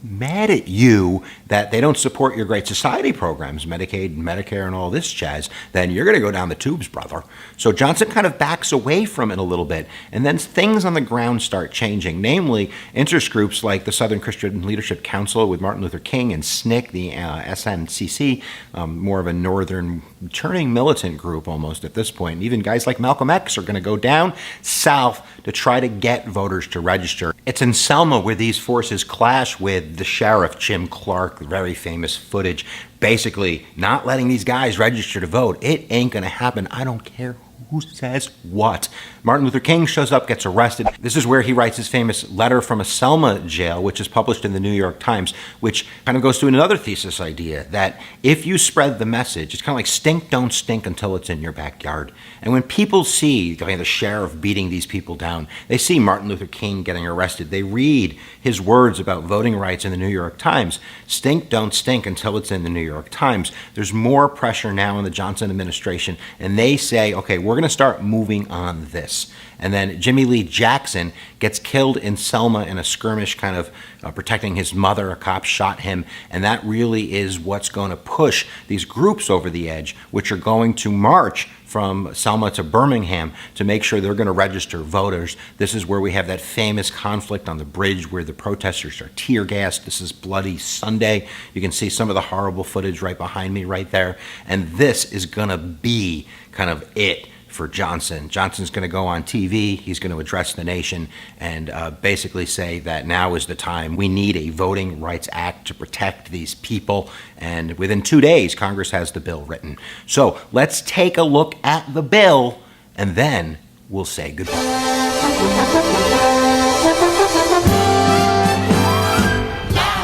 mad at you that they don't support your Great Society programs, Medicaid and Medicare and all this jazz, then you're going to go down the tubes, brother. So Johnson kind of backs away from it a little bit, and then things on the ground start changing, namely interest groups like the Southern Christian Leadership Council with Martin Luther King and SNCC, the SNCC, more of a northern turning militant group almost at this point. And even guys like Malcolm X are going to go down south to try to get voters to register. It's in Selma where these forces clash with the sheriff, Jim Clark, very famous footage, basically not letting these guys register to vote. It ain't going to happen. I don't care who says what. Martin Luther King shows up, gets arrested. This is where he writes his famous letter from a Selma jail, which is published in the New York Times, which kind of goes to another thesis idea that if you spread the message, it's kind of like stink don't stink until it's in your backyard. And when people see the sheriff beating these people down, they see Martin Luther King getting arrested, they read his words about voting rights in the New York Times, stink don't stink until it's in the New York Times. There's more pressure now in the Johnson administration, and they say, okay, we're going to start moving on this. And then Jimmy Lee Jackson gets killed in Selma in a skirmish kind of protecting his mother. A cop shot him, and that really is what's going to push these groups over the edge, which are going to march from Selma to Birmingham to make sure they're going to register voters. This is where we have that famous conflict on the bridge where the protesters are tear gassed. This is Bloody Sunday. You can see some of the horrible footage right behind me right there. And this is going to be kind of it for Johnson. Johnson's going to go on TV. He's going to address the nation and basically say that now is the time. We need a Voting Rights Act to protect these people. And within 2 days, Congress has the bill written. So let's take a look at the bill, and then we'll say goodbye.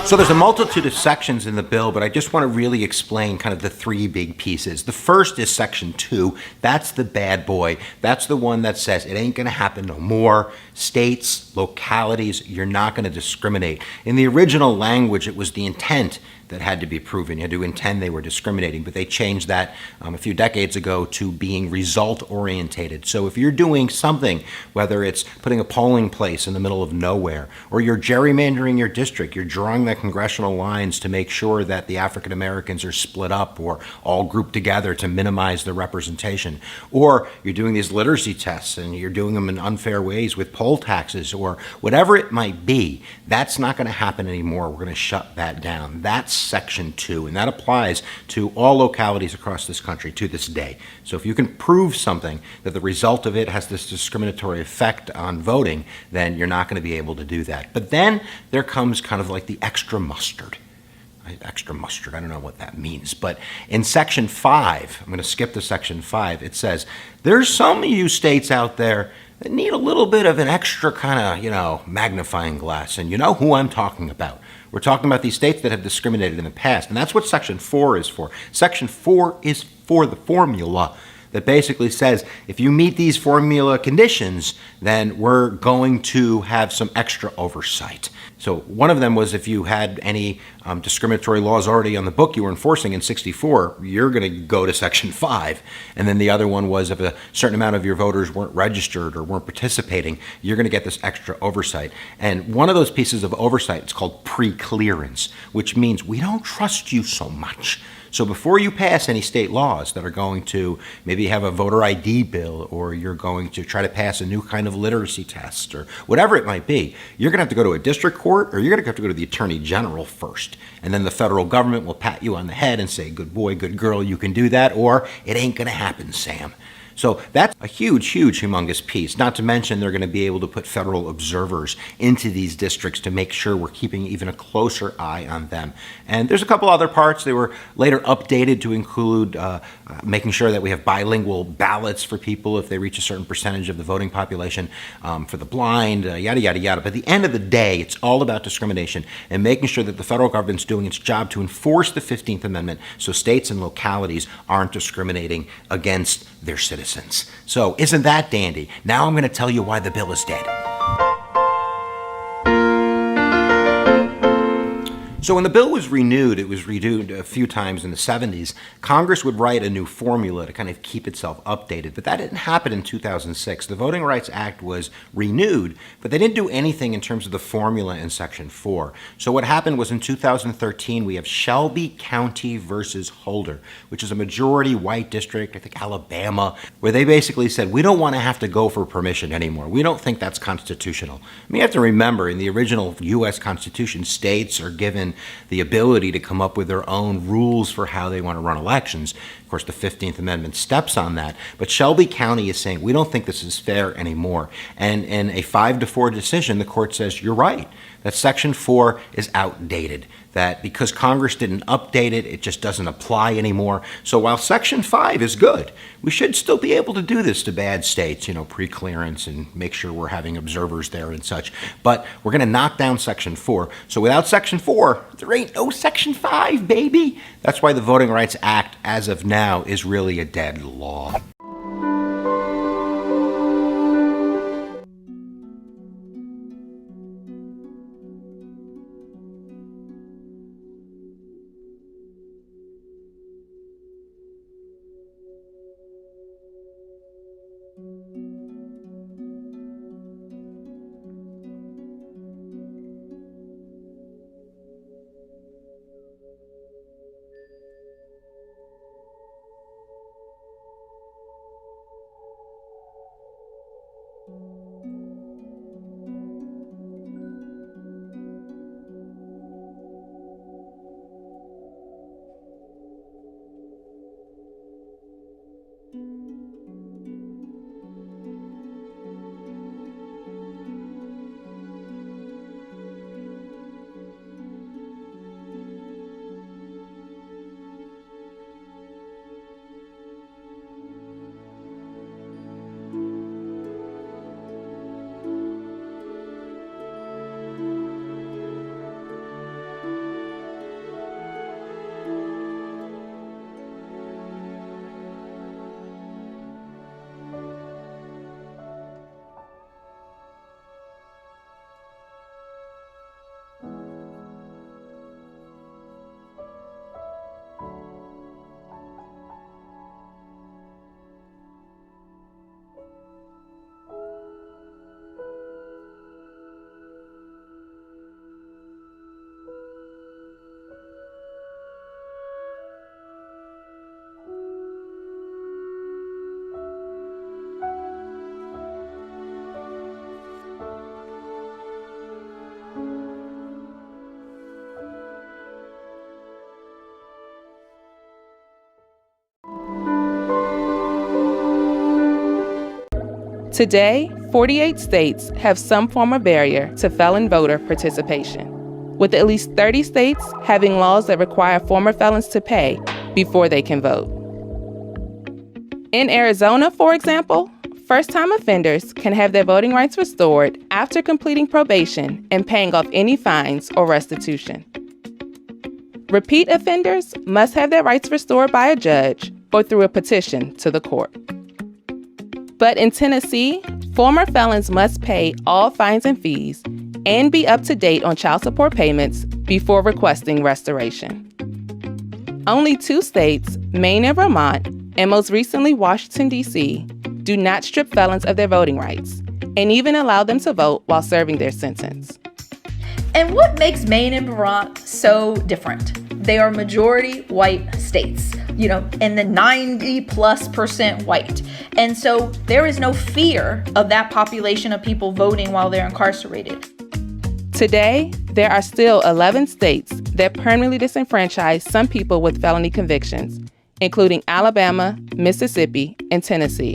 So there's a multitude of sections in the bill, but I just want to really explain kind of the three big pieces. The first is Section 2. That's the bad boy. That's the one that says it ain't going to happen no more. States, localities, you're not going to discriminate. In the original language, it was the intent that had to be proven. You had to intend they were discriminating, but they changed that a few decades ago to being result-orientated. So if you're doing something, whether it's putting a polling place in the middle of nowhere, or you're gerrymandering your district, you're drawing the congressional lines to make sure that the African Americans are split up or all grouped together to minimize the representation, or you're doing these literacy tests and you're doing them in unfair ways with poll taxes or whatever it might be, that's not going to happen anymore. We're going to shut that down. That's Section 2, and that applies to all localities across this country to this day. So if you can prove something that the result of it has this discriminatory effect on voting, then you're not going to be able to do that. But then there comes kind of like the extra mustard. extra mustard. I don't know what that means. But in Section 5, I'm going to skip to Section 5, it says, there's some of you states out there that need a little bit of an extra kind of, magnifying glass. And you know who I'm talking about. We're talking about these states that have discriminated in the past. And that's what Section 4 is for. Section 4 is for the formula that basically says if you meet these formula conditions, then we're going to have some extra oversight. So one of them was if you had any discriminatory laws already on the book you were enforcing in 64, you're going to go to Section 5. And then the other one was if a certain amount of your voters weren't registered or weren't participating, you're going to get this extra oversight. And one of those pieces of oversight is called pre-clearance, which means we don't trust you so much. So before you pass any state laws that are going to maybe have a voter ID bill, or you're going to try to pass a new kind of literacy test, or whatever it might be, you're going to have to go to a district court, or you're going to have to go to the Attorney General first. And then the federal government will pat you on the head and say, good boy, good girl, you can do that, or it ain't going to happen, Sam. So that's a huge, humongous piece. Not to mention they're going to be able to put federal observers into these districts to make sure we're keeping even a closer eye on them. And there's a couple other parts. They were later updated to include making sure that we have bilingual ballots for people if they reach a certain percentage of the voting population, for the blind, yada, yada, yada. But at the end of the day, it's all about discrimination and making sure that the federal government's doing its job to enforce the 15th Amendment so states and localities aren't discriminating against their citizens. So isn't that dandy? Now I'm going to tell you why the bill is dead. So when the bill was renewed, it was renewed a few times in the 70s, Congress would write a new formula to kind of keep itself updated. But that didn't happen in 2006. The Voting Rights Act was renewed, but they didn't do anything in terms of the formula in Section 4. So what happened was in 2013, we have Shelby County versus Holder, which is a majority white district, I think Alabama, where they basically said, we don't want to have to go for permission anymore. We don't think that's constitutional. I mean, you have to remember, in the original U.S. Constitution, states are given the ability to come up with their own rules for how they want to run elections. Of course, the 15th Amendment steps on that. But Shelby County is saying, we don't think this is fair anymore. And in a 5-4 decision, the court says, you're right, that Section 4 is outdated. That because Congress didn't update it, it just doesn't apply anymore. So while Section 5 is good, we should still be able to do this to bad states, pre-clearance and make sure we're having observers there and such. But we're going to knock down Section 4. So without Section 4, there ain't no Section 5, baby. That's why the Voting Rights Act, as of now, is really a dead law. Today, 48 states have some form of barrier to felon voter participation. with at least 30 states having laws that require former felons to pay before they can vote. In Arizona, for example, first-time offenders can have their voting rights restored after completing probation and paying off any fines or restitution. Repeat offenders must have their rights restored by a judge or through a petition to the court. But in Tennessee, former felons must pay all fines and fees and be up to date on child support payments before requesting restoration. Only 2 states, Maine and Vermont, and most recently Washington, D.C., do not strip felons of their voting rights and even allow them to vote while serving their sentence. And what makes Maine and Vermont so different? They are majority white states, in the 90+% white. And so there is no fear of that population of people voting while they're incarcerated. Today, there are still 11 states that permanently disenfranchise some people with felony convictions, including Alabama, Mississippi, and Tennessee.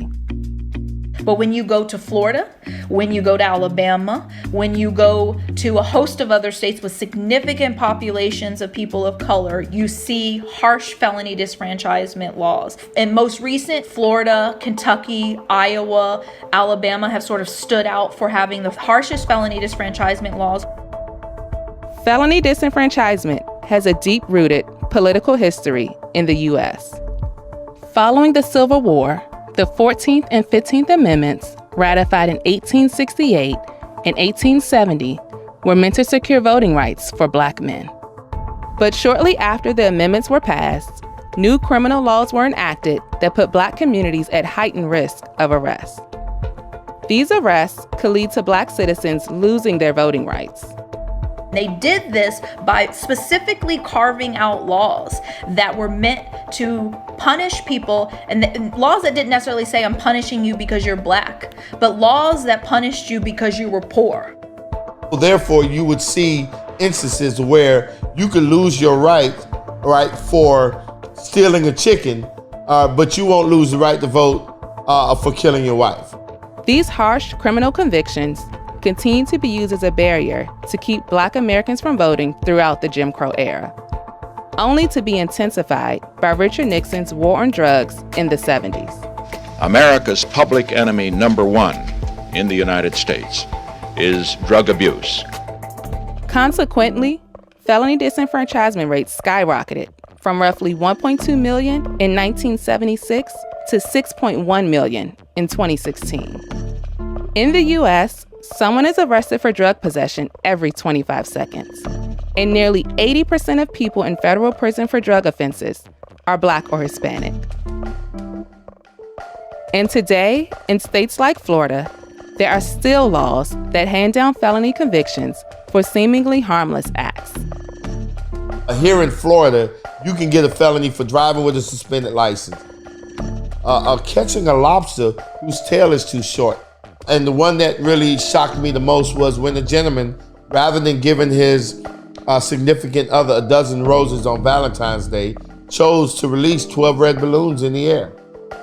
But when you go to Florida, when you go to Alabama, when you go to a host of other states with significant populations of people of color, you see harsh felony disfranchisement laws. And most recent, Florida, Kentucky, Iowa, Alabama have sort of stood out for having the harshest felony disfranchisement laws. Felony disenfranchisement has a deep-rooted political history in the U.S. Following the Civil War, the 14th and 15th Amendments, ratified in 1868 and 1870, were meant to secure voting rights for Black men. But shortly after the amendments were passed, new criminal laws were enacted that put Black communities at heightened risk of arrest. These arrests could lead to Black citizens losing their voting rights. They did this by specifically carving out laws that were meant to punish people, and laws that didn't necessarily say I'm punishing you because you're Black, but laws that punished you because you were poor. Therefore, you would see instances where you could lose your right for stealing a chicken, but you won't lose the right to vote for killing your wife. These harsh criminal convictions continue to be used as a barrier to keep Black Americans from voting throughout the Jim Crow era, only to be intensified by Richard Nixon's war on drugs in the 70s. America's public enemy number 1 in the United States is drug abuse. Consequently, felony disenfranchisement rates skyrocketed from roughly 1.2 million in 1976 to 6.1 million in 2016. In the U.S., someone is arrested for drug possession every 25 seconds. And nearly 80% of people in federal prison for drug offenses are Black or Hispanic. And today, in states like Florida, there are still laws that hand down felony convictions for seemingly harmless acts. Here in Florida, you can get a felony for driving with a suspended license. Catching a lobster whose tail is too short. And the one that really shocked me the most was when a gentleman, rather than giving his significant other a dozen roses on Valentine's Day, chose to release 12 red balloons in the air.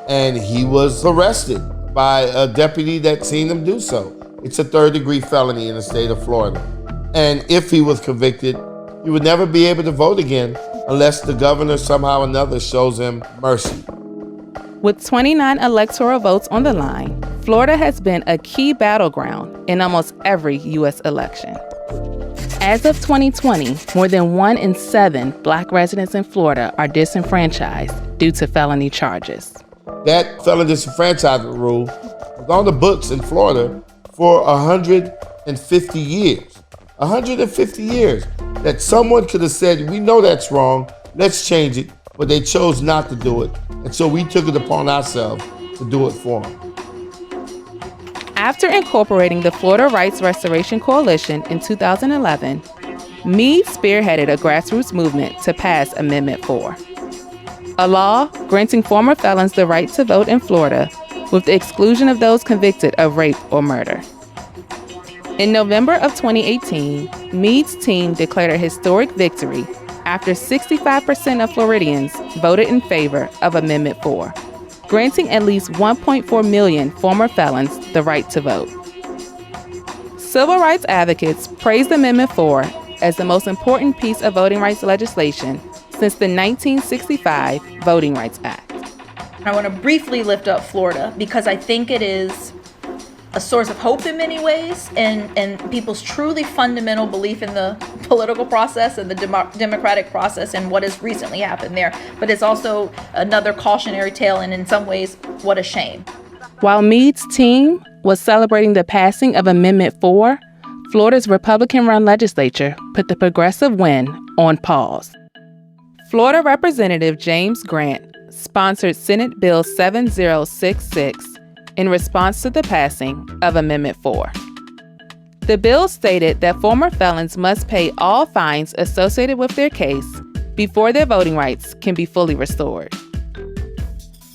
And he was arrested by a deputy that seen him do so. It's a 3rd-degree felony in the state of Florida. And if he was convicted, he would never be able to vote again unless the governor somehow or another shows him mercy. With 29 electoral votes on the line, Florida has been a key battleground in almost every U.S. election. As of 2020, more than 1 in 7 Black residents in Florida are disenfranchised due to felony charges. That felony disenfranchisement rule was on the books in Florida for 150 years. 150 years that someone could have said, we know that's wrong, let's change it, but they chose not to do it. And so we took it upon ourselves to do it for them. After incorporating the Florida Rights Restoration Coalition in 2011, Meade spearheaded a grassroots movement to pass Amendment 4, a law granting former felons the right to vote in Florida with the exclusion of those convicted of rape or murder. In November of 2018, Meade's team declared a historic victory after 65% of Floridians voted in favor of Amendment 4, granting at least 1.4 million former felons the right to vote. Civil rights advocates praised Amendment 4 as the most important piece of voting rights legislation since the 1965 Voting Rights Act. I want to briefly lift up Florida because I think it is a source of hope in many ways, and people's truly fundamental belief in the political process and the democratic process and what has recently happened there. But it's also another cautionary tale, and in some ways, what a shame. While Meade's team was celebrating the passing of Amendment 4, Florida's Republican-run legislature put the progressive win on pause. Florida Representative James Grant sponsored Senate Bill 7066 in response to the passing of Amendment 4. The bill stated that former felons must pay all fines associated with their case before their voting rights can be fully restored.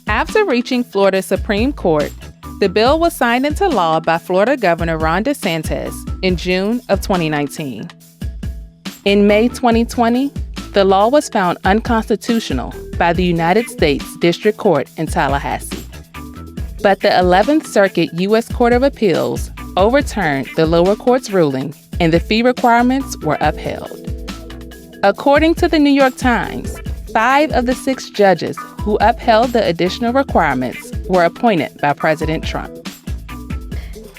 After reaching Florida's Supreme Court, the bill was signed into law by Florida Governor Ron DeSantis in June of 2019. In May 2020, the law was found unconstitutional by the United States District Court in Tallahassee. But the 11th Circuit U.S. Court of Appeals overturned the lower court's ruling and the fee requirements were upheld. According to the New York Times, 5 of the 6 judges who upheld the additional requirements were appointed by President Trump.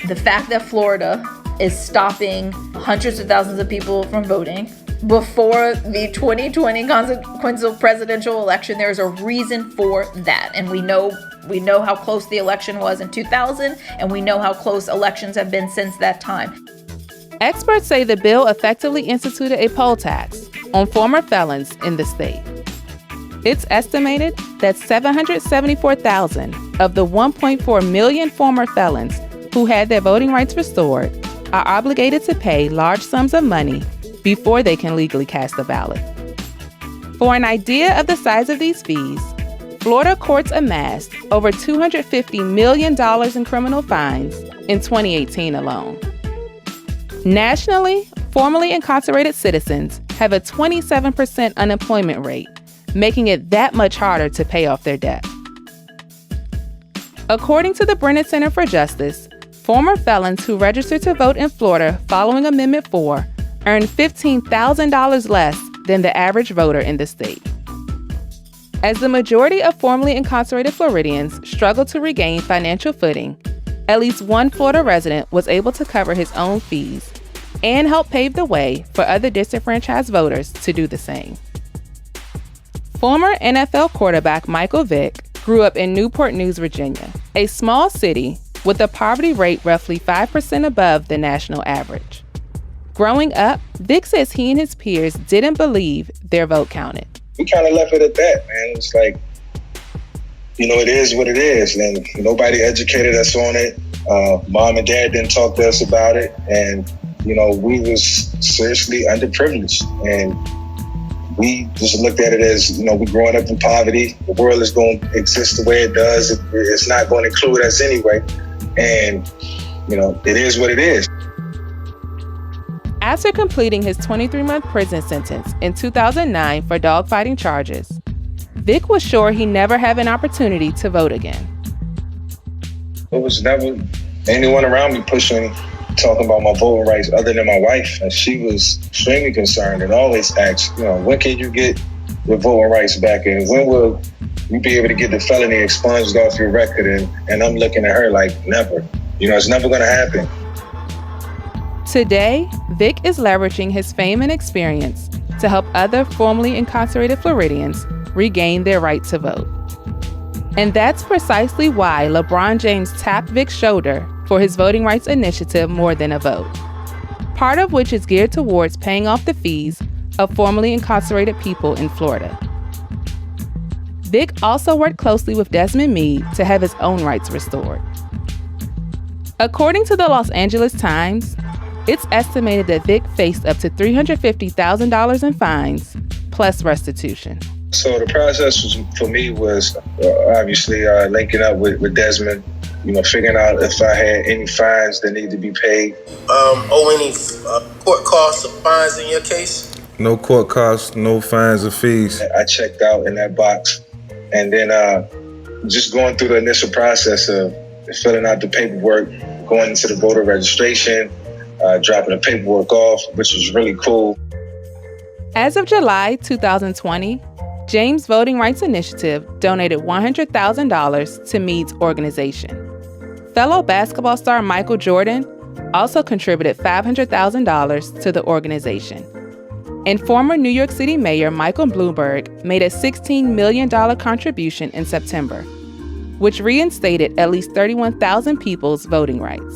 The fact that Florida is stopping hundreds of thousands of people from voting before the 2020 consequential presidential election, there's a reason for that. And we know how close the election was in 2000, and we know how close elections have been since that time. Experts say the bill effectively instituted a poll tax on former felons in the state. It's estimated that 774,000 of the 1.4 million former felons who had their voting rights restored are obligated to pay large sums of money before they can legally cast a ballot. For an idea of the size of these fees, Florida courts amassed over $250 million in criminal fines in 2018 alone. Nationally, formerly incarcerated citizens have a 27% unemployment rate, making it that much harder to pay off their debt. According to the Brennan Center for Justice, former felons who registered to vote in Florida following Amendment 4 earned $15,000 less than the average voter in the state. As the majority of formerly incarcerated Floridians struggle to regain financial footing, at least one Florida resident was able to cover his own fees and help pave the way for other disenfranchised voters to do the same. Former NFL quarterback Michael Vick grew up in Newport News, Virginia, a small city with a poverty rate roughly 5% above the national average. Growing up, Vick says he and his peers didn't believe their vote counted. We kind of left it at that, man. It's like, it is what it is. And nobody educated us on it. Mom and dad didn't talk to us about it. And, we was seriously underprivileged. And we just looked at it as, we growing up in poverty. The world is going to exist the way it does. It's not going to include us anyway. And, it is what it is. After completing his 23-month prison sentence in 2009 for dogfighting charges, Vick was sure he'd never have an opportunity to vote again. There was never anyone around me talking about my voting rights other than my wife. And she was extremely concerned and always asked, when can you get your voting rights back? And when will you be able to get the felony expunged off your record? And I'm looking at her like, never. It's never going to happen. Today, Vick is leveraging his fame and experience to help other formerly incarcerated Floridians regain their right to vote. And that's precisely why LeBron James tapped Vick's shoulder for his voting rights initiative, More Than a Vote, part of which is geared towards paying off the fees of formerly incarcerated people in Florida. Vick also worked closely with Desmond Meade to have his own rights restored. According to the Los Angeles Times, it's estimated that Vick faced up to $350,000 in fines, plus restitution. So the process for me was obviously linking up with Desmond, figuring out if I had any fines that need to be paid. Any court costs or fines in your case? No court costs, no fines or fees. I checked out in that box. And then just going through the initial process of filling out the paperwork, going into the voter registration, dropping the paperwork off, which was really cool. As of July 2020, James Voting Rights Initiative donated $100,000 to Meade's organization. Fellow basketball star Michael Jordan also contributed $500,000 to the organization. And former New York City Mayor Michael Bloomberg made a $16 million contribution in September, which reinstated at least 31,000 people's voting rights.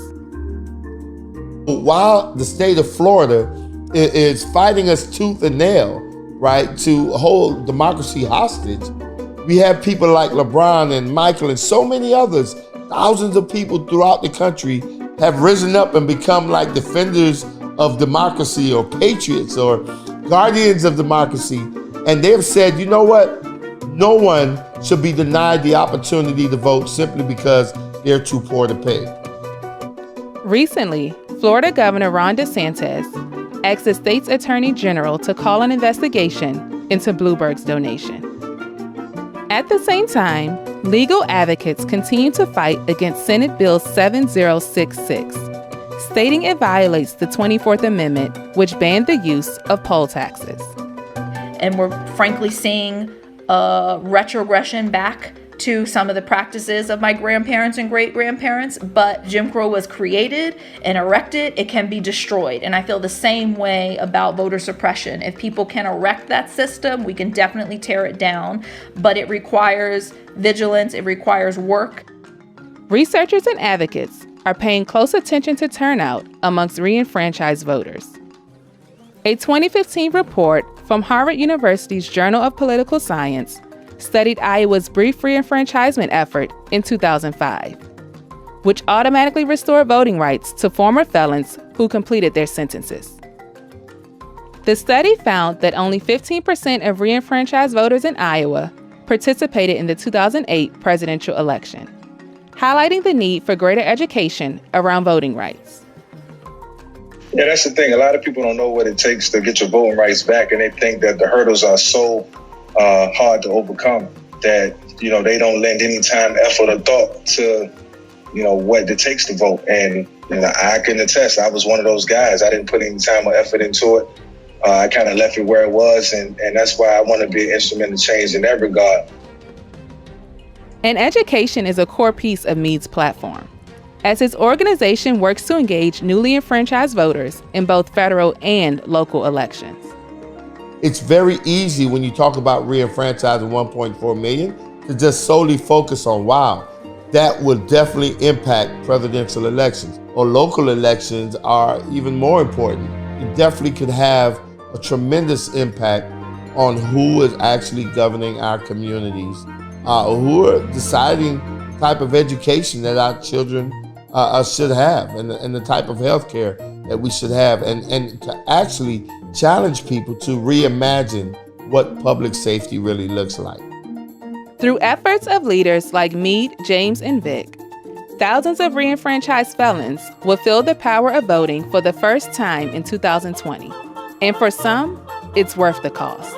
While the state of Florida is fighting us tooth and nail, right, to hold democracy hostage, we have people like LeBron and Michael and so many others, thousands of people throughout the country have risen up and become like defenders of democracy or patriots or guardians of democracy. And they've said, you know what? No one should be denied the opportunity to vote simply because they're too poor to pay. Recently, Florida Governor Ron DeSantis asked the state's attorney general to call an investigation into Bloomberg's donation. At the same time, legal advocates continue to fight against Senate Bill 7066, stating it violates the 24th Amendment, which banned the use of poll taxes. And we're frankly seeing a retrogression back to some of the practices of my grandparents and great-grandparents, but Jim Crow was created and erected, it can be destroyed. And I feel the same way about voter suppression. If people can erect that system, we can definitely tear it down, but it requires vigilance, it requires work. Researchers and advocates are paying close attention to turnout amongst re-enfranchised voters. A 2015 report from Harvard University's Journal of Political Science studied Iowa's brief re-enfranchisement effort in 2005, which automatically restored voting rights to former felons who completed their sentences. The study found that only 15% of re-enfranchised voters in Iowa participated in the 2008 presidential election, highlighting the need for greater education around voting rights. Yeah, that's the thing. A lot of people don't know what it takes to get your voting rights back, and they think that the hurdles are so hard to overcome that, they don't lend any time, effort, or thought to, what it takes to vote. And I can attest, I was one of those guys. I didn't put any time or effort into it. I kind of left it where it was, and that's why I want to be an instrument of change in that regard. And education is a core piece of Meade's platform, as his organization works to engage newly enfranchised voters in both federal and local elections. It's very easy when you talk about re-enfranchising 1.4 million to just solely focus on, wow, that would definitely impact presidential elections, or local elections are even more important. It definitely could have a tremendous impact on who is actually governing our communities, who are deciding the type of education that our children should have, and the type of health care that we should have, and to actually challenge people to reimagine what public safety really looks like. Through efforts of leaders like Meade, James, and Vic, thousands of re-enfranchised felons will feel the power of voting for the first time in 2020. And for some, it's worth the cost.